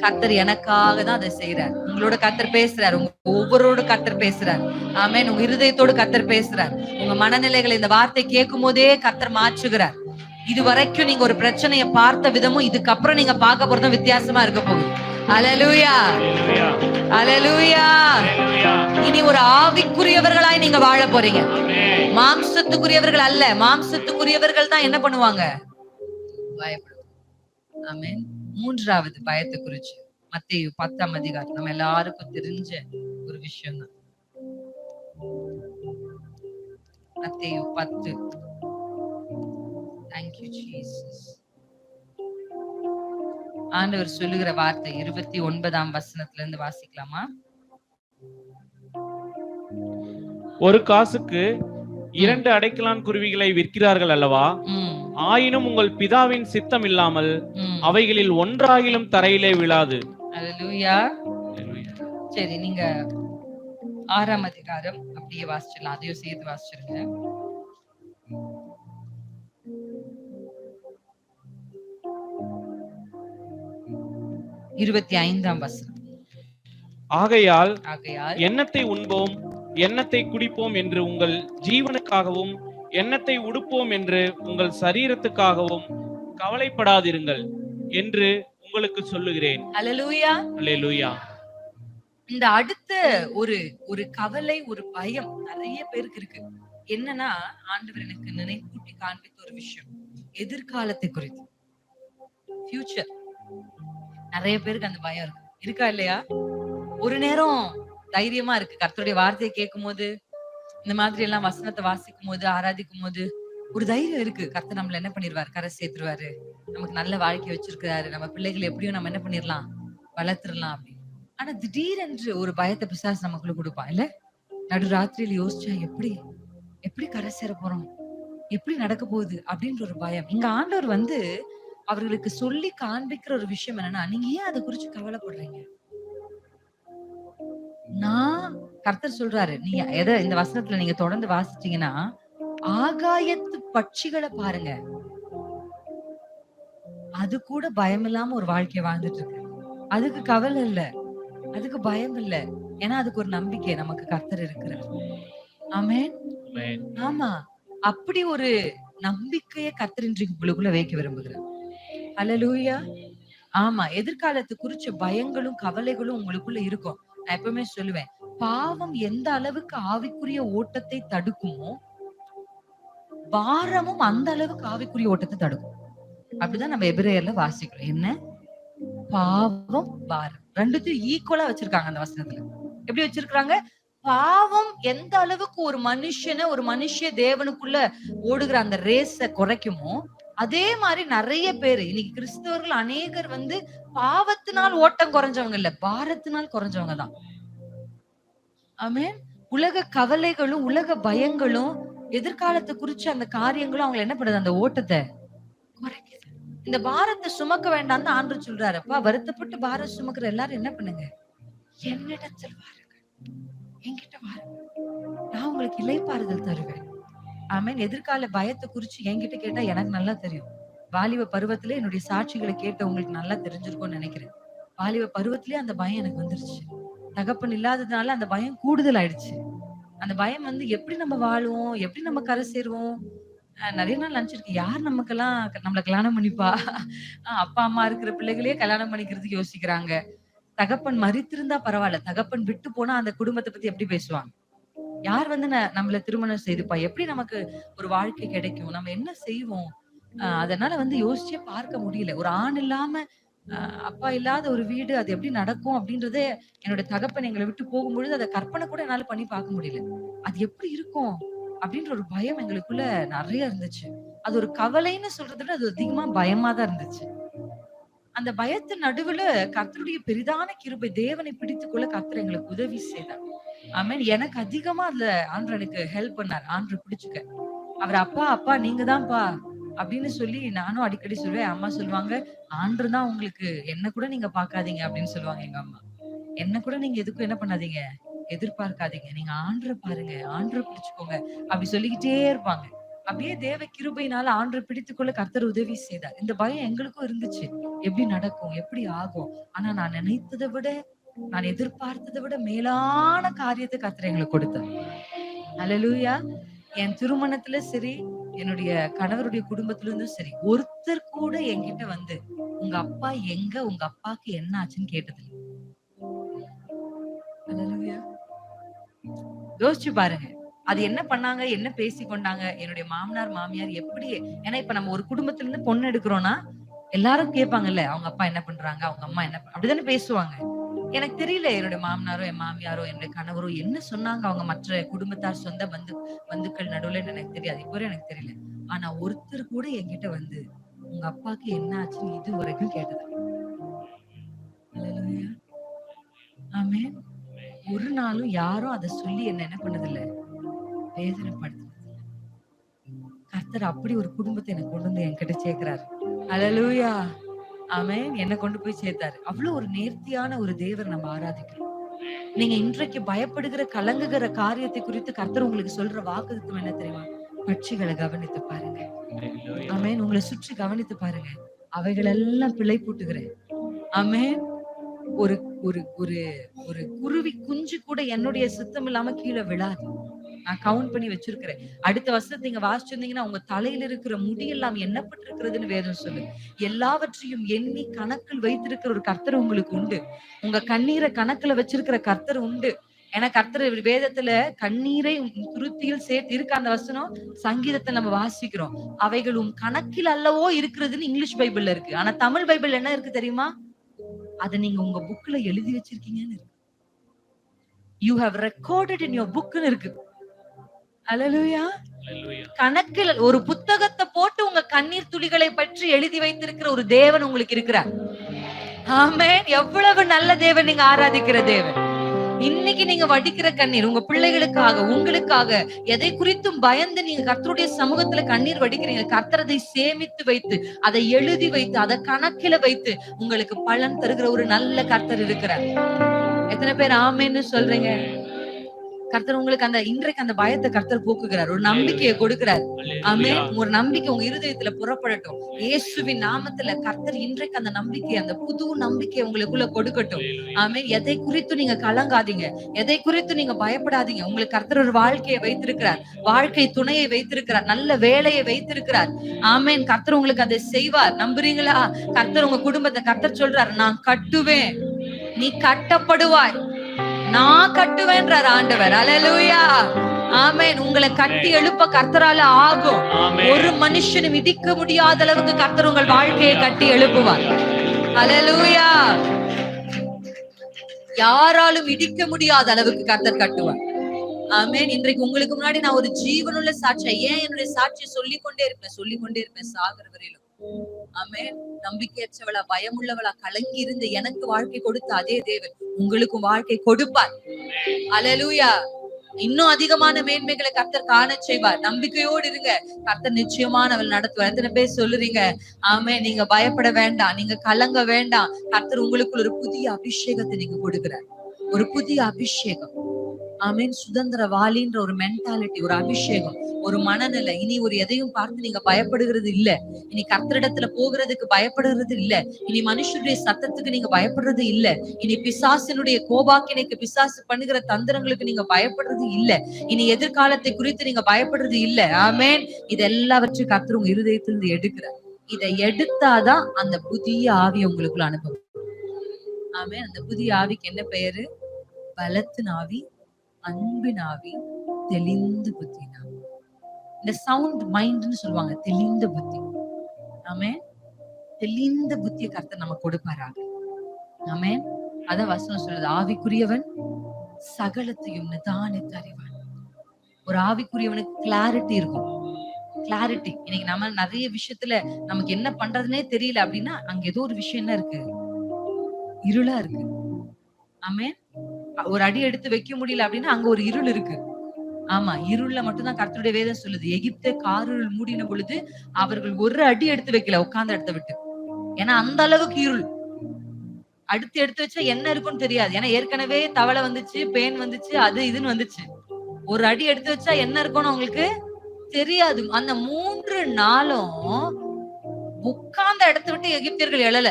கர்த்தர் எனக்காக தான் அதை செய்யறார். உங்களோட கர்த்தர் பேசுறார். உங்க ஒவ்வொருவரோட கர்த்தர் பேசுறார். ஆமென். உங்க இருதயத்தோடு கர்த்தர் பேசுறார். உங்க மனநிலைகளை இந்த வார்த்தை கேட்கும் போதே கர்த்தர் மாற்றுகிறார். இது வரைக்கும் நீங்க ஒரு பிரச்சனையை பார்த்த விதமும் இதுக்கப்புறம் நீங்க பார்க்க போறதும் வித்தியாசமா இருக்க போகுது. அல்லேலூயா. அல்லேலூயா. அல்லேலூயா. அல்லேலூயா. இனி ஒரு ஆவிக்குரியவர்களாய் நீங்க வாழ போறீங்க. ஆமென். மாம்சத்துக்குரியவர்கள் அல்ல. மாம்சத்துக்குரியவர்கள் தான் என்ன பண்ணுவாங்க? பயப்படுவாங்க. ஆமென். மூன்றாவது பயத்தை குறிச்சு மத்தேயு 10ஆம் அதிகாரம் நம்ம எல்லாருக்கும் தெரிஞ்ச ஒரு விஷயம் தான். மத்தேயு 10. Thank you Jesus. ஆண்டவர் சொல்லுகிற வார்த்தை 29ஆம் வசனத்துல இருந்து வாசிக்கலாமா? ஒரு காசுக்கு 2 அடைக்கலான் குருவிகளை விற்கிறார்கள் அல்லவா? ஆயினும் உங்கள் பிதாவின் சித்தம் இல்லாமல் அவைகளில் ஒன்றாகிலும் தரையிலே விழாது. அல்லேலூயா. சரி, நீங்க 6ஆம் அதிகாரம் அப்படியே வாசிச்சிடலாம். அதையும் சேர்த்து வாசிச்சிருங்க. இருபத்தி 5ஆம் வசனம். ஆகையால் ஆகையால் எண்ணத்தை உண்போம், எண்ணத்தை குடிப்போம் என்று உங்கள் ஜீவனுக்காகவும், எண்ணத்தை உடுப்போம் என்று உங்கள் சரீரத்துக்காகவும் கவலைப்படாதிருங்கள் என்று உங்களுக்கு சொல்லுகிறேன். அல்லேலூயா. அல்லேலூயா. இந்த அடுத்த ஒரு கவலை, ஒரு பயம் நிறைய பேருக்கு இருக்கு. என்னன்னா, ஆண்டவர் எனக்கு நினைவூட்டி காண்பித்த ஒரு விஷயம், எதிர்காலத்தை குறித்து, ஃபியூச்சர். நிறைய பேருக்கு அந்த பயம் இருக்கு. இருக்கா இல்லையா? ஒரு நேரம் தைரியமா இருக்கு. கர்த்தருடைய வார்த்தையை கேட்கும் போது, இந்த மாதிரி எல்லாம் வசனத்தை வாசிக்கும் போது, ஆராதிக்கும் போது ஒரு தைரியம் இருக்கு. கர்த்தர் நம்மள என்ன பண்ணிடுவாரு? கரை சேர்த்துருவாரு. நமக்கு நல்ல வாழ்க்கை வச்சிருக்கிறாரு. நம்ம பிள்ளைகளை எப்படியும் நம்ம என்ன பண்ணிடலாம்? வளர்த்துடலாம் அப்படின்னு. ஆனா திடீரென்று ஒரு பயத்தை பிசாசு நமக்குள்ள கொடுப்பான் இல்ல? நடுராத்திரியில யோசிச்சா எப்படி கரை சேர போறோம்? எப்படி நடக்க போகுது அப்படின்ற ஒரு பயம். இங்க ஆண்டவர் வந்து அவர்களுக்கு சொல்லி காண்பிக்கிற ஒரு விஷயம் என்னன்னா, நீங்க ஏன் அதை குறிச்சு கவலைப்படுறீங்க? நான் கர்த்தர் சொல்றாரு, நீங்க எதை இந்த வசனத்துல நீங்க தொடர்ந்து வாசிச்சீங்கன்னா, ஆகாயத்து பட்சிகளை பாருங்க, அது கூட பயம் இல்லாம ஒரு வாழ்க்கைய வாழ்ந்துட்டு இருக்கு. அதுக்கு கவலை இல்ல, அதுக்கு பயம் இல்ல. ஏன்னா அதுக்கு ஒரு நம்பிக்கை, நமக்கு கர்த்தர் இருக்கிறார். ஆமென். ஆமா, அப்படி ஒரு நம்பிக்கையை கர்த்தர் இன்றைக்கு உங்களுக்குள்ள வைக்க விரும்புகிறார். அல்லேலூயா. ஆமா, எதிர்காலத்து குறிச்ச பயங்களும் கவலைகளும் உங்களுக்குள்ள இருக்கும். நான் எப்பவுமே சொல்லுவேன், பாவம் எந்த அளவுக்கு ஆவிக்குரிய ஓட்டத்தை தடுக்குமோ, பாரமும் அந்த அளவுக்கு ஆவிக்குரிய ஓட்டத்தை தடுக்கும். அப்படிதான் நம்ம எபிரேயர்ல வாசிக்கிறோம். என்ன? பாவம், பாரம் ரெண்டுத்தையும் ஈக்குவலா வச்சிருக்காங்க அந்த வசனத்துல. எப்படி வச்சிருக்காங்க? பாவம் எந்த அளவுக்கு ஒரு மனுஷ தேவனுக்குள்ள ஓடுகிற அந்த ரேஸ குறைக்குமோ, அதே மாதிரி நிறைய பேரு இன்னைக்கு கிறிஸ்தவர்கள் அநேகர் வந்து பாவத்தினால் ஓட்டம் குறைஞ்சவங்க இல்ல, பாரத்தினால் குறைஞ்சவங்க தான். ஆமென். உலக கவலைகளும் உலக பயங்களும் எதிர்காலத்தை குறிச்சு அந்த காரியங்களும் அவங்க என்ன பண்ணுது? அந்த ஓட்டத்தை குறைக்குது. இந்த பாரத்தை சுமக்க வேண்டாம் தான் ஆண்டவர் சொல்றாரு. அப்பா, வருத்தப்பட்டு பாரம் சுமக்கிற எல்லாரும் என்ன பண்ணுங்க? என்னிடத்தில் வாருங்கள், என்கிட்ட வாருங்க, நான் உங்களுக்கு இளைப்பாறுதல் தருவேன். ஆமென். எதிர்கால பயத்தை குறிச்சு என்கிட்ட கேட்டா எனக்கு நல்லா தெரியும். வாலிப பருவத்திலே என்னுடைய சாட்சிகளை கேட்ட உங்களுக்கு நல்லா தெரிஞ்சிருக்கும்னு நினைக்கிறேன். வாலிப பருவத்திலே அந்த பயம் எனக்கு வந்துருச்சு. தகப்பன் இல்லாததுனால அந்த பயம் கூடுதல் ஆயிடுச்சு. அந்த பயம் வந்து எப்படி நம்ம வாழுவோம், எப்படி நம்ம கரை சேருவோம். நிறைய நாள் நினைச்சிருக்கு, யார் நமக்கெல்லாம் நம்மள கல்யாணம் பண்ணிப்பா? அப்பா அம்மா இருக்கிற பிள்ளைகளே கல்யாணம் பண்ணிக்கிறதுக்கு யோசிக்கிறாங்க. தகப்பன் மரித்திருந்தா பரவாயில்ல, தகப்பன் விட்டு போனா அந்த குடும்பத்தை பத்தி எப்படி பேசுவாங்க? யார் வந்து நம்மள திருமணம் செய்துப்பா? எப்படி நமக்கு ஒரு வாழ்க்கை கிடைக்கும்? நம்ம என்ன செய்வோம்? அதனால வந்து யோசிச்சே பார்க்க முடியல. ஒரு ஆண் இல்லாம அப்பா இல்லாத ஒரு வீடு, அது எப்படி நடக்கும் அப்படின்றதே, என்னோட தகப்பன் எங்களை விட்டு போகும்பொழுது அதை கற்பனை கூட என்னால பண்ணி பார்க்க முடியல. அது எப்படி இருக்கும் அப்படின்ற ஒரு பயம் எங்களுக்குள்ள நிறைய இருந்துச்சு. அது ஒரு கவலைன்னு சொல்றதை விட அது அதிகமா பயமா தான் இருந்துச்சு. அந்த பயத்தின் நடுவுல கர்த்தருடைய பெரிதான கிருபை, தேவனை பிடித்துக்கொள்ள கர்த்தர் எங்களுக்கு உதவி செய்தார். ஆமென். எனக்கு அதிகமா அதுல ஆண்டவர் எனக்கு ஹெல்ப் பண்ணார். ஆண்டவர் பிடிச்சுக்க, அவர் அப்பா நீங்க தான்ப்பா அப்படின்னு சொல்லி நானும் அடிக்கடி சொல்லுவேன். அம்மா சொல்லுவாங்க, ஆண்டவர் தான் உங்களுக்கு, என்ன கூட நீங்க பார்க்காதீங்க அப்படின்னு சொல்லுவாங்க எங்க அம்மா. என்ன கூட நீங்க எதுக்கும் என்ன பண்ணாதீங்க, எதிர்பார்க்காதீங்க. நீங்க ஆண்டவர பாருங்க, ஆண்டவர பிடிச்சுக்கோங்க அப்படி சொல்லிக்கிட்டே இருப்பாங்க. அப்படியே தேவ கிருபையினால ஆண்டவர பிடித்துக்கொள்ள கர்த்தர் உதவி செய்தார். இந்த பயம் எங்களுக்கும் இருந்துச்சு. எப்படி நடக்கும்? எப்படி ஆகும்? ஆனா நான் நினைத்ததை விட, நான் எதிர்பார்த்ததை விட மேலான காரியத்தை கர்த்தர் எங்களுக்கு கொடுத்தார். அல்லேலூயா. என் திருமணத்துல சரி, என்னுடைய கணவருடைய குடும்பத்துல இருந்தும் சரி, ஒருத்தர் கூட என்கிட்ட வந்து உங்க அப்பா எங்க, உங்க அப்பாக்கு என்ன ஆச்சுன்னு கேட்டது இல்ல. அல்லேலூயா. யோசிச்சு பாருங்க. அது என்ன பண்ணாங்க, என்ன பேசிக் கொண்டாங்க, என்னுடைய மாமனார் மாமியார் எப்படி, ஏன்னா இப்ப நம்ம ஒரு குடும்பத்துல இருந்து பொண்ணு எடுக்கிறோம்னா எல்லாரும் கேட்பாங்கல்ல, அவங்க அப்பா என்ன பண்றாங்க, அவங்க அம்மா என்ன அப்படிதானே பேசுவாங்க. எனக்கு தெரியல என்னுடைய மாமனாரோ, என் மாமியாரோ, என்னுடைய கணவரோ என்ன சொன்னாங்க அவங்க மற்ற குடும்பத்தார் சொந்த பந்துக்கள் நடுவுல எனக்கு தெரியாது. இப்போ வரையும் எனக்கு தெரியல. ஆனா ஒருத்தர் கூட என்கிட்ட வந்து உங்க அப்பாக்கு என்ன ஆச்சுன்னு இது வரைக்கும் கேட்டது. அல்லேலூயா. ஆமென். ஒரு நாளும் யாரும் அத சொல்லி என்ன பண்ணதில்ல, வேதனைப்படுத்துனது. கர்த்தர் அப்படி ஒரு குடும்பத்தை எனக்கு கொண்டு வந்து என்கிட்ட சேர்க்கிறாரு. அல்லேலூயா. ஆமென். என்ன கொண்டு போய் சேர்த்தாரு. அவ்வளவு ஒரு நேர்த்தியான ஒரு தேவர் நம்ம ஆராதிக்கிறோம். நீங்க இன்றைக்கு பயப்படுகிற, கலங்குகிற காரியத்தை குறித்து கர்த்தர் உங்களுக்கு சொல்ற வாக்குத்தத்தம் என்ன தெரியுமா? பட்சிகளை கவனித்து பாருங்க. ஆமென். உங்களை சுற்றி கவனித்து பாருங்க. அவைகளெல்லாம் பிழை பூட்டுகிறேன். ஆமென். ஒரு ஒரு ஒரு ஒரு குருவி குஞ்சு கூட என்னுடைய சித்தம் இல்லாம கீழே விழாது. நான் கவுண்ட் பண்ணி வச்சிருக்கிறேன். அடுத்த வருஷத்தை நீங்க வாசிச்சிருந்தீங்கன்னா உங்க தலையில இருக்கிற முடி எல்லாம் எண்ணப்பட்டிருக்கிறதுன்னு வேதம் சொல்லு. எல்லாவற்றையும் எண்ணி கணக்கில் வைத்திருக்கிற ஒரு கர்த்தர் உங்களுக்கு உண்டு. உங்க கண்ணீரை கணக்குல வச்சிருக்கிற கர்த்தர் உண்டு. ஏன்னா கர்த்தர் வேதத்துல கண்ணீரை துருத்தியில் சேர்த்து இருக்க அந்த வசனம் சங்கீதத்தை நம்ம வாசிக்கிறோம். அவைகளும் கணக்கில் அல்லவோ இருக்கிறதுன்னு இங்கிலீஷ் பைபிள்ல இருக்கு. ஆனா தமிழ் பைபிள் என்ன இருக்கு தெரியுமா? அத நீங்க உங்க புக்ல எழுதி வச்சிருக்கீங்கன்னு இருக்கு. You have recorded in your bookன்னு இருக்கு. அல்லேலூயா. கணக்கில் ஒரு புத்தகத்தை போட்டு உங்க கண்ணீர் துளிகளை பற்றி எழுதி வைத்திருக்கிற ஒரு தேவன் உங்களுக்கு இருக்கிறார். ஆமென். எவ்வளவு நல்ல தேவன் நீங்க ஆராதிக்கிற தேவன். இன்னைக்கு நீங்க வடிக்கிற கண்ணீர் உங்க பிள்ளைகளுக்காக, உங்களுக்காக, எதை குறித்தும் பயந்து நீங்க கர்த்தருடைய சமூகத்துல கண்ணீர் வடிக்கிறீங்க. கர்த்தர் அதை சேமித்து வைத்து, அதை எழுதி வைத்து, அதை கணக்கில வைத்து உங்களுக்கு பலன் தருகிற ஒரு நல்ல கர்த்தர் இருக்கிறார். எத்தனை பேர் ஆமென்னு சொல்றீங்க? கர்த்தர் உங்களுக்கு இன்றைக்கு அந்த பயத்தை கர்த்தர் போக்குகிறார். ஒரு நம்பிக்கையை கொடுக்கிறார். ஆமென். ஒரு நம்பிக்கை உங்க இருதயத்துல புறப்படட்டும். இயேசுவின் நாமத்துல கர்த்தர் இன்றைக்கு அந்த நம்பிக்கை, அந்த புது நம்பிக்கை உங்களுக்குள்ள கொடுக்கட்டும். ஆமென். எதை குறித்து நீங்க கலங்காதீங்க, எதை குறித்து நீங்க பயப்படாதீங்க. உங்களுக்கு கர்த்தர் ஒரு வாழ்க்கையை வைத்திருக்கிறார், வாழ்க்கை துணையை வைத்திருக்கிறார், நல்ல வேலையை வைத்திருக்கிறார். ஆமென். கர்த்தர் உங்களுக்கு அதை செய்வார். நம்புறீங்களா? கர்த்தர் உங்க குடும்பத்தை கர்த்தர் சொல்றார், நான் கட்டுவேன், நீ கட்டப்படுவாய், நான் கட்டுவேன்றார் ஆண்டவர். அல்லேலூயா. ஆமென். உங்களை கட்டி எழுப்ப கர்த்தரால ஆகும். ஒரு மனுஷனும் மிதிக்க முடியாத அளவுக்கு கர்த்தர் உங்கள் வாழ்க்கையை கட்டி எழுப்புவார். அல்லேலூயா. யாராலும் இடிக்க முடியாத அளவுக்கு கர்த்தர் கட்டுவார். ஆமென். இன்றைக்கு உங்களுக்கு முன்னாடி நான் ஒரு ஜீவனுள்ள சாட்சியை, ஏன் என்னுடைய சாட்சியை சொல்லிக்கொண்டே இருப்பேன் சாகர வரையிலும். ஆமென். நம்பிக்கையற்றவளா, பயமுள்ளவளா, கலங்கி இருந்து எனக்கு வாழ்க்கை கொடுத்த அதே தேவன் உங்களுக்கும் வாழ்க்கை கொடுப்பார். அல்லேலூயா. இன்னும் அதிகமான மேன்மைகளை கர்த்தர் காண செய்வார். நம்பிக்கையோடு இருங்க. கர்த்தர் நிச்சயமானவள் நடத்துவார். எத்தனை பேர் சொல்லுறீங்க? ஆமென். நீங்க பயப்பட வேண்டாம், நீங்க கலங்க வேண்டாம். கர்த்தர் உங்களுக்குள்ள ஒரு புதிய அபிஷேகத்தை நீங்க கொடுக்கிறார். ஒரு புதிய அபிஷேகம். ஆமென். சுதந்திரவாளின்ற ஒரு மென்டாலிட்டி, ஒரு அபிஷேகம், ஒரு மனநிலை. இனி ஒரு எதையும் பார்த்து நீங்க பயப்படுகிறது இல்ல. இனி கர்த்தரிடத்துல போகிறதுக்கு பயப்படுறது இல்ல. இனி மனுஷனுடைய சத்தத்துக்கு நீங்க பயப்படுறது இல்ல. இனி பிசாசினுடைய கோபாக்கினைக்கு, பிசாசு பண்ணுகிற தந்திரங்களுக்கு நீங்க பயப்படுறது இல்ல. இனி எதிர்காலத்தை குறித்து நீங்க பயப்படுறது இல்ல. ஆமென். இது எல்லாவற்றையும் கர்த்தர் உங்க இருதயத்திலிருந்து எடுக்கிறார். இதை எடுத்தாதான் அந்த புதிய ஆவி உங்களுக்குள்ள அனுபவம். ஆமென். அந்த புதிய ஆவிக்கு என்ன பெயரு? பலத்தின் ஆவி, அன்பின் ஆவி, தெளிந்த புத்தி. இந்த சவுண்ட் மைண்ட்னு சொல்லுவாங்க, தெளிந்த புத்தி. ஆமென். தெளிந்த புத்தியை கர்த்தர் நம்ம கொடுப்பாராக. ஆமென். அதான் வசனம் சொல்லுது, ஆவிக்குரியவன் சகலத்தையும் நிதானித்து அறிவான். ஒரு ஆவிக்குரியவனுக்கு கிளாரிட்டி இருக்கும். கிளாரிட்டி. இன்னைக்கு நம்ம நிறைய விஷயத்துல நமக்கு என்ன பண்றதுன்னே தெரியல அப்படின்னா அங்க ஏதோ ஒரு விஷயம் என்ன இருக்கு? இருளா இருக்கு. ஆமென். ஒரு அடி எடுத்து வைக்க முடியல அப்படின்னா அங்க ஒரு இருள் இருக்கு. ஆமா, இருள்ல மட்டும்தான் கர்த்தருடைய வேதம் சொல்லுது. எகிப்தை காரிருள் மூடின பொழுது அவர்கள் ஒரு அடி எடுத்து வைக்கல உட்கார்ந்த இடத்தை விட்டு. ஏன்னா அந்த அளவுக்கு இருள். அடுத்து எடுத்து வச்சா என்ன இருக்கும்னு தெரியாது. ஏன்னா ஏற்கனவே தவளை வந்துச்சு, பேன் வந்துச்சு, அது இதுன்னு வந்துச்சு. ஒரு அடி எடுத்து வச்சா என்ன இருக்கும்னு அவங்களுக்கு தெரியாது. அந்த 3 நாளும் உட்கார்ந்த இடத்தை விட்டு எகிப்தியர்கள் எழல.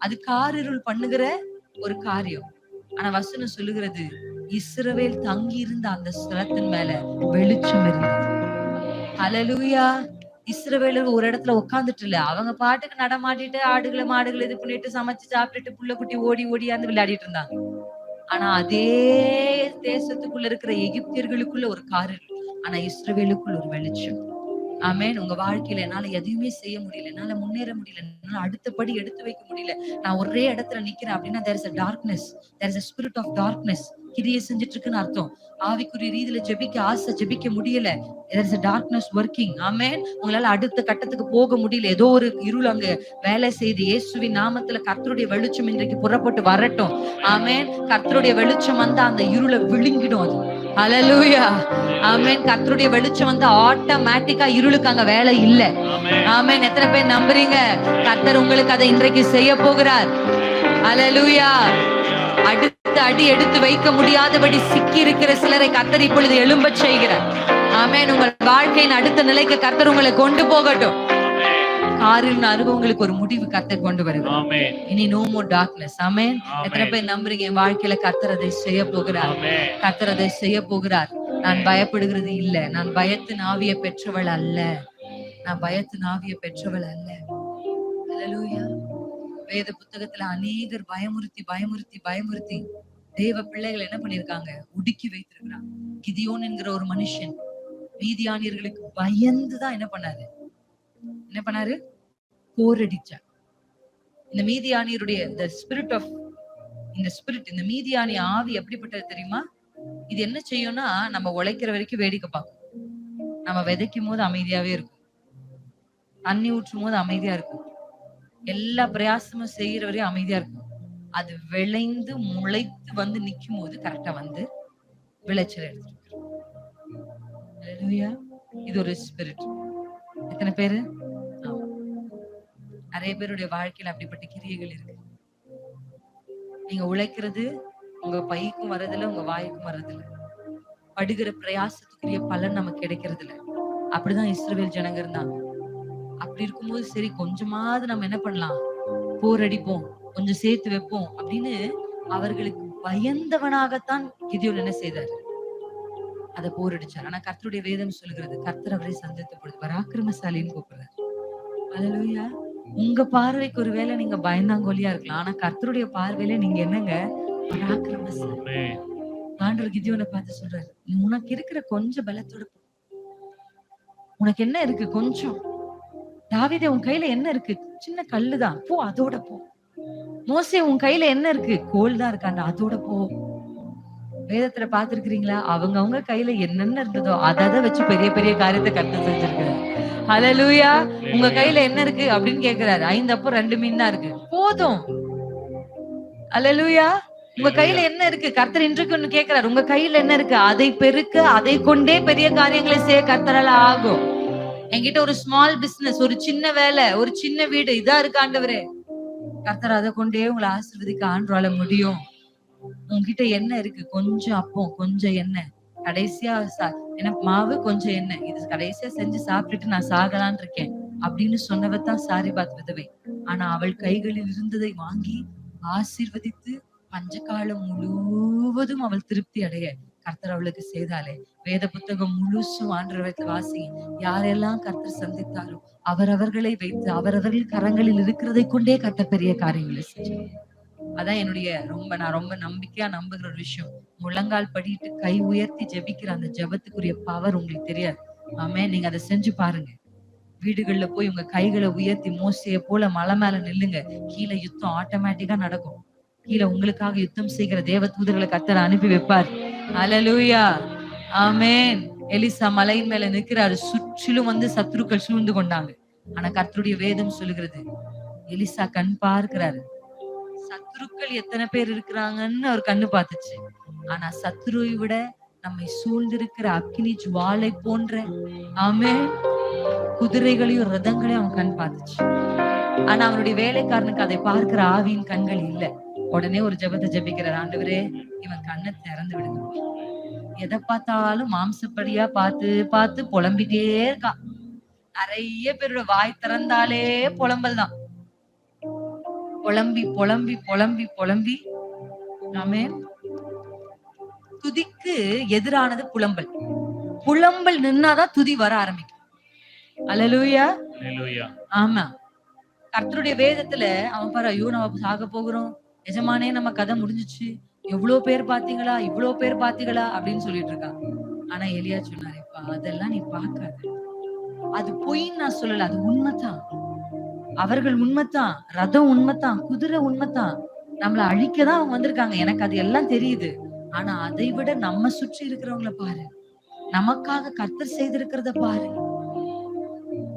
அது காரிருள் பண்ணுகிற ஒரு காரியம். ஆனா வசனம் சொல்லுகிறது, இஸ்ரவேல் தங்கி இருந்த அந்த ஸ்தலத்தின் மேல வெளிச்சம் இருந்தது. ஹல்லேலூயா. இஸ்ரவேலர் ஒரு இடத்துல உட்கார்ந்துட்டு இல்ல, அவங்க பாட்டுக்கு நடமாட்டிட்டு ஆடுகளை மாடுகளை இது பண்ணிட்டு சமைச்சு சாப்பிட்டுட்டு புள்ள குட்டி ஓடி ஓடியாந்து விளையாடிட்டு இருந்தாங்க. ஆனா அதே தேசத்துக்குள்ள இருக்கிற எகிப்தியர்களுக்குள்ள ஒரு காரிருள், ஆனா இஸ்ரவேலுக்குள்ள ஒரு வெளிச்சம். ஆமென். உங்க வாழ்க்கையில என்னால எதையுமே செய்ய முடியல, என்னால முன்னேற முடியல, என்னால அடுத்த படி எடுத்து வைக்க முடியல, நான் ஒரே இடத்துல நிக்கிறேன் அப்படின்னா there is a darkness, there is a spirit of darkness கிரியை செஞ்சுட்டு இருக்குன்னு அர்த்தம். ஆவிக்குரிய ரீதியில ஜெபிக்க ஆசை, ஜெபிக்க முடியல, there is a darkness working. ஆமென். உங்களால அடுத்த கட்டத்துக்கு போக முடியல, ஏதோ ஒரு இருள் அங்க வேலை செய்து. இயேசுவின் நாமத்துல கர்த்தருடைய வெளிச்சம் இன்றைக்கு புறப்பட்டு வரட்டும். ஆமென். கர்த்தருடைய வெளிச்சம் வந்து அந்த இருளை விழுங்கிடும். அது ஹல்லேலூயா. ஆமென். கர்த்தருடைய வெளிச்சம் வந்து ஆட்டோமேட்டிக்கா இருளுக்கு அங்க வேலை இல்ல. ஆமென். எத்தனை பேர் நம்புறீங்க? கர்த்தர் உங்களுக்கு அதை இன்றைக்கு செய்ய போகிறார். ஹல்லேலூயா. அடுத்த அடி எடுத்து வைக்க முடியாதபடி சிக்கி இருக்கிற சிலரை கர்த்தர் இப்பொழுது எழும்பச் செய்கிறார். ஆமென். உங்கள் வாழ்க்கையின் அடுத்த நிலைக்கு கர்த்தர் உங்களை கொண்டு போகட்டும். காரிருள் அனுபவங்களுக்கு ஒரு முடிவு கர்த்தர் கொண்டு வருகிறார். இனி நோ மோர் டார்க்னஸ். ஆமென். எத்தனை பேர் நம்புறீங்க? என் வாழ்க்கையில கர்த்தர் அதை செய்ய போகிறார். கர்த்தர் அதை செய்ய போகிறார். நான் பயப்படுகிறது இல்ல, நான் பயத்தின் ஆவியை பெற்றவள் அல்ல, நான் பயத்தின் ஆவியை பெற்றவள் அல்ல. ஹல்லேலூயா. வேத புத்தகத்துல அநேகர் பயமுறுத்தி பயமுறுத்தி பயமுறுத்தி தேவ பிள்ளைகள் என்ன பண்ணிருக்காங்க? ஒடுக்கி வைத்திருக்கிறாங்க. கிதியோன் என்கிற ஒரு மனுஷன் மீதியானியர்களுக்கு பயந்துதான் என்ன பண்ணாரு? போரடிச்சார். இந்த மீதியானியருடைய இந்த மீதியானி ஆவி எப்படிப்பட்டது தெரியுமா? இது என்ன செய்யும்னா, நம்ம உழைக்கிற வரைக்கும் வேடிக்கை பார்க்கும். நம்ம விதைக்கும் போது அமைதியாவே இருக்கும், தண்ணி ஊற்றும் போது அமைதியா இருக்கும், எல்லா பிரயாசமும் செய்யற வரையும் அமைதியா இருக்கும். அது விளைந்து முளைத்து வந்து நிக்கும் போது கரெக்டா வந்து விளைச்சல் எடுத்துட்டு. இது ஒரு ஸ்பிரிட். எத்தனை பேரு? நிறைய பேருடைய வாழ்க்கையில அப்படிப்பட்ட கிரியைகள் இருக்கு. நீங்க உழைக்கிறது உங்க பைக்கும் வர்றதில்ல, உங்க வாய்க்கும் வர்றதில்ல, படுகிற பிரயாசத்துக்குரிய பலன் நமக்கு கிடைக்கிறது இல்ல. அப்படிதான் இஸ்ரவேல் ஜனங்க இருந்தாங்க. அப்படி இருக்கும்போது சரி கொஞ்சமாவது நம்ம என்ன பண்ணலாம், போரடிப்போம், கொஞ்சம் சேர்த்து வைப்போம் அப்படின்னு அவர்களுக்கு பயந்தவனாகத்தான் கிதியோன் என்ன செய்தார்? அதை போரடிச்சார். ஆனா கர்த்தருடைய வேதம் சொல்லுகிறது, கர்த்தர் அவரை சந்தித்த பொழுது பராக்கிரமசாலின்னு கூப்பிடுறாரு. ஹல்லேலூயா. உங்க பார்வைக்கு ஒருவேளை நீங்க பயந்தாங்கோலியா இருக்கலாம், ஆனா கர்த்தருடைய பார்வையில நீங்க என்னங்க? பராக்கிரமசாலி. ஆண்டவர் கிதியோனை பார்த்து சொல்றாரு, உனக்கு இருக்கிற கொஞ்சம் பலத்தோட போ. உனக்கு என்ன இருக்கு? கொஞ்சம். தாவீதே உன் கையில என்ன இருக்கு? சின்ன கல்லுதான், போ அதோட போ. மோசே உன் கையில என்ன இருக்கு? கோல் தான் இருக்காண்டா, அதோட போ. வேதத்துல பாத்துருக்கீங்களா? அவங்க கையில என்னென்ன இருந்ததோ அதை வச்சு பெரிய பெரிய காரியத்தை கர்த்தர் செஞ்சிருக்காரு. ஹல்லேலூயா. உங்க கையில என்ன இருக்கு அப்படின்னு கேக்குறாரு. 5 அப்பம் 2 மீன் தான் இருக்கு, போதும். ஹல்லேலூயா. உங்க கையில என்ன இருக்கு? கர்த்தர் இன்றைக்கு ஒண்ணு கேக்குறாரு, உங்க கையில என்ன இருக்கு? அதை பெருக்க, அதை கொண்டே பெரிய காரியங்களை செய்ய கர்த்தரால ஆகும். என்கிட்ட ஒரு ஸ்மால் பிசினஸ், ஒரு சின்ன வேலை, ஒரு சின்ன வீடு, இதா இருக்கு ஆண்டவரே, கர்த்தர் அதை கொண்டே உங்களை ஆசீர்வதிக்க ஆண்டவரால முடியும். உங்ககிட்ட என்ன இருக்கு? கொஞ்சம் அப்பம், கொஞ்சம் எண்ணெய், கடைசியா என்ன மாவு, கொஞ்சம் எண்ணெய், இது கடைசியா செஞ்சு சாப்பிட்டுட்டு நான் சாகலான் இருக்கேன் அப்படின்னு சொன்னவத்தான் சாரிபாத் விதவை. ஆனா அவள் கைகளில் இருந்ததை வாங்கி ஆசீர்வதித்து பஞ்சகாலம் முழுவதும் அவள் திருப்தி அடைய கர்த்தர் அவளுக்கு செய்தாலே. வேத புத்தகம் முழுசும் ஆண்டவரை வாசி. யாரெல்லாம் கர்த்தர் சந்தித்தாரோ அவரவர்களை வைத்து அவரவர்கள் கரங்களில் இருக்கிறதை கொண்டே கர்த்தர் பெரிய காரியங்களை செஞ்சார். அதான் என்னுடைய நான் ரொம்ப நம்பிக்கையா நம்புகிற ஒரு விஷயம். முழங்கால் படிட்டு கை உயர்த்தி ஜெபிக்கிற அந்த ஜெபத்துக்குரிய பவர் உங்களுக்கு தெரியாது. ஆமென். நீங்க அதை செஞ்சு பாருங்க. வீடுகள்ல போய் உங்க கைகளை உயர்த்தி மோசையை போல மலை மேல நில்லுங்க. கீழே யுத்தம் ஆட்டோமேட்டிக்கா நடக்கும். கீழே உங்களுக்காக யுத்தம் செய்கிற தேவ தூதர்களை கர்த்தர் அனுப்பி வைப்பார். ஹல்லேலூயா. ஆமென். எலிசா மலையின் மேல நிற்கிறாரு. சுற்றிலும் வந்து சத்துருக்கள் சூழ்ந்து கொண்டாங்க. ஆனா கர்த்தருடைய வேதம் சொல்லுகிறது, எலிசா கண் பார்க்கிறாரு. சத்துருக்கள் எத்தனை பேர் இருக்கிறாங்கன்னு அவர் கண்ணு பார்த்துச்சு. ஆனா சத்துருவை விட நம்மை சூழ்ந்திருக்கிற அக்கினி ஜுவாலை போன்ற ஆமென் குதிரைகளையும் ரதங்களையும் அவன் கண் பார்த்துச்சு. ஆனா அவனுடைய வேலைக்காரனுக்கு அதை பார்க்கிற ஆவியின் கண்கள் இல்ல. உடனே ஒரு ஜெபத்தை ஜெபிக்கிறார், ஆண்டவரே இவன் கண்ணை திறந்து விடுங்க. எதை பார்த்தாலும் மாம்சப்படியா பார்த்து பார்த்து புலம்பிட்டே இருக்கான். நிறைய பேரோட வாய் திறந்தாலே புலம்பல் தான். புலம்பி புலம்பி புலம்பி புலம்பி ஆமென். துதிக்கு எதிரானது புலம்பல். புலம்பல் நின்னாதான் துதி வர ஆரம்பிக்கும். அல்லேலூயா. ஆமா, கர்த்தருடைய வேதத்துல அவன் பாரு, ஐயோ நம்ம சாக போகிறோம், எஜமானே நம்ம கதை முடிஞ்சிச்சு, எவ்வளவு பேர் பாத்தீங்களா, இவ்வளவு பேர் பாத்தீங்களா அப்படின்னு சொல்லிட்டு இருக்கான். ஆனா எலியா சொன்னாருப்பா, அதெல்லாம் நீ பார்க்காத, அது பொய்ன்னு நான் சொல்லல, அது உண்மைதான். அவர்கள் உண்மைதான், ரதம் உண்மைதான், குதிரை உண்மைதான், நம்மள அழிக்கதான் அவங்க வந்திருக்காங்க, எனக்கு அது எல்லாம் தெரியுது. ஆனா அதை விட நம்ம சுற்றி இருக்கிறவங்கள பாரு, நமக்காக கர்த்தர் செய்திருக்கிறத பாரு.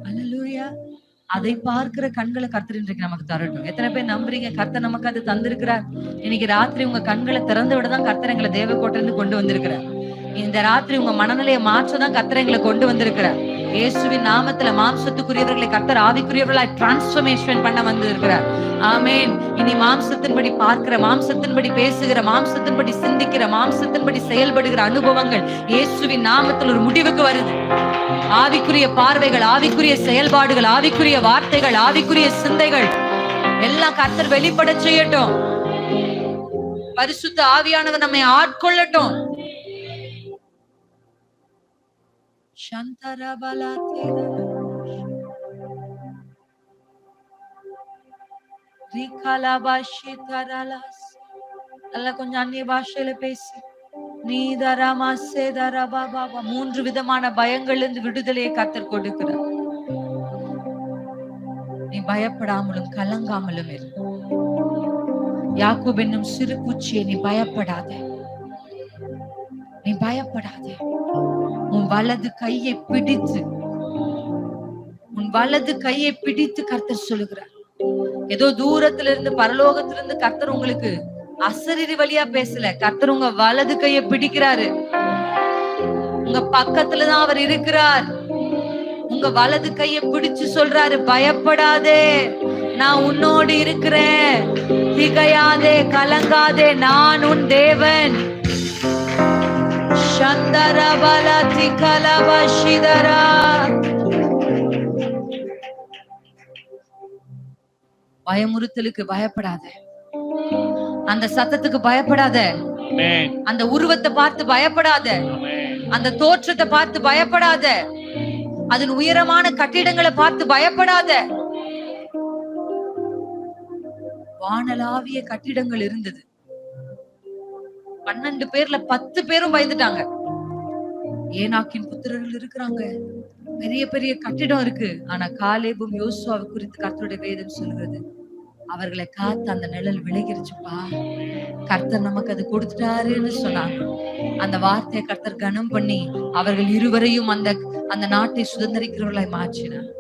அல்லேலூயா. அதை பார்க்கிற கண்களை கர்த்தர் இன்றைக்கு நமக்கு தரட்டும். எத்தனை பேர் நம்புறீங்க கர்த்தர் நமக்கு அது தந்திருக்கிறார்? இன்னைக்கு ராத்திரி உங்க கண்களை திறந்து விடதான் கர்த்தர் எங்களை தேவக்கோட்டையிலிருந்து கொண்டு வந்திருக்கிறார். இந்த ராத்திரி உங்க மனநிலையை மாற்றதான் கர்த்தர் எங்களை கொண்டு வந்திருக்கிறார். இயேசுவின் நாமத்துல மாம்சத்துக்குரியவர்களை கர்த்தர் ஆவிக்குரியவர்களாய் டிரான்ஸ்ஃபர்மேஷன் பண்ண வந்திருக்கிறார். ஆமென். இனி மாம்சத்தின்படி பார்க்கிற, மாம்சத்தின்படி பேசுகிற, மாம்சத்தின்படி சிந்திக்கிற, மாம்சத்தின்படி செயல்படுகிற அனுபவங்கள் இயேசுவின் நாமத்தில் ஒரு முடிவுக்கு வருது. ஆவிக்குரிய பார்வைகள், ஆவிக்குரிய செயல்பாடுகள், ஆவிக்குரிய வார்த்தைகள், ஆவிக்குரிய சிந்தைகள் எல்லாம் கர்த்தர் வெளிப்பட செய்யட்டும். பரிசுத்த ஆவியானவர் நம்மை ஆட்கொள்ளட்டும். நல்லா கொஞ்சம் அந்நிய பாஷையில பேசி, மூன்று விதமான பயங்கள்ல இருந்து விடுதலையை கர்த்தர் கொடுக்கிறார். நீ பயப்படாமலும் கலங்காமலும் இரு. யாக்கோபு என்னும் சிறு குச்சியை நீ பயப்படாத, நீ பயப்படாத. உன் வலது கையை பிடித்து, உன் வலது கையை பிடித்து கர்த்தர் சொல்லுகிறார். ஏதோ தூரத்துல இருந்து பரலோகத்திலிருந்து கர்த்தர் உங்களுக்கு அசரீரி வழியா பேசல, கர்த்தர் உங்க வலது கையை பிடிக்கிறாரு. உங்க பக்கத்துலதான் அவர் இருக்கிறார். உங்க வலது கையை பிடிச்சு சொல்றாரு, பயப்படாதே, நான் உன்னோடு இருக்கிறேன், திகையாதே, கலங்காதே, நான் உன் தேவன். பயமுறுத்தலுக்கு பயப்படாத, அந்த சத்தத்துக்கு பயப்படாத, அந்த உருவத்தை பார்த்து பயப்படாத, அந்த தோற்றத்தை பார்த்து பயப்படாத, அதன் உயரமான கட்டிடங்களை பார்த்து பயப்படாத. வானளாவிய கட்டிடங்கள் இருந்தது. 12 பேர்ல 10 பேரும் பயந்துட்டாங்க. ஏனாக்கின் புத்திரர்கள் இருக்கிறாங்க, பெரிய பெரிய கட்டிடம் இருக்கு. ஆனா காலேபும் யோசுவாவை குறித்து கர்த்தருடைய வேதம் சொல்கிறது, அவர்களை காத்து அந்த நிழல் விலகிருச்சுப்பா, கர்த்தர் நமக்கு அது கொடுத்துட்டாருன்னு சொன்னாங்க. அந்த வார்த்தையை கர்த்தர் கனம் பண்ணி அவர்கள் இருவரையும் அந்த நாட்டை சுதந்திரிக்கிறவர்களாய் மாற்றினார்.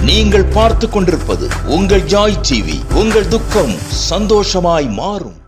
நீங்கள் பார்த்துக் கொண்டிருப்பது உங்கள் ஜாய் டிவி. உங்கள் துக்கம் சந்தோஷமாய் மாறும்.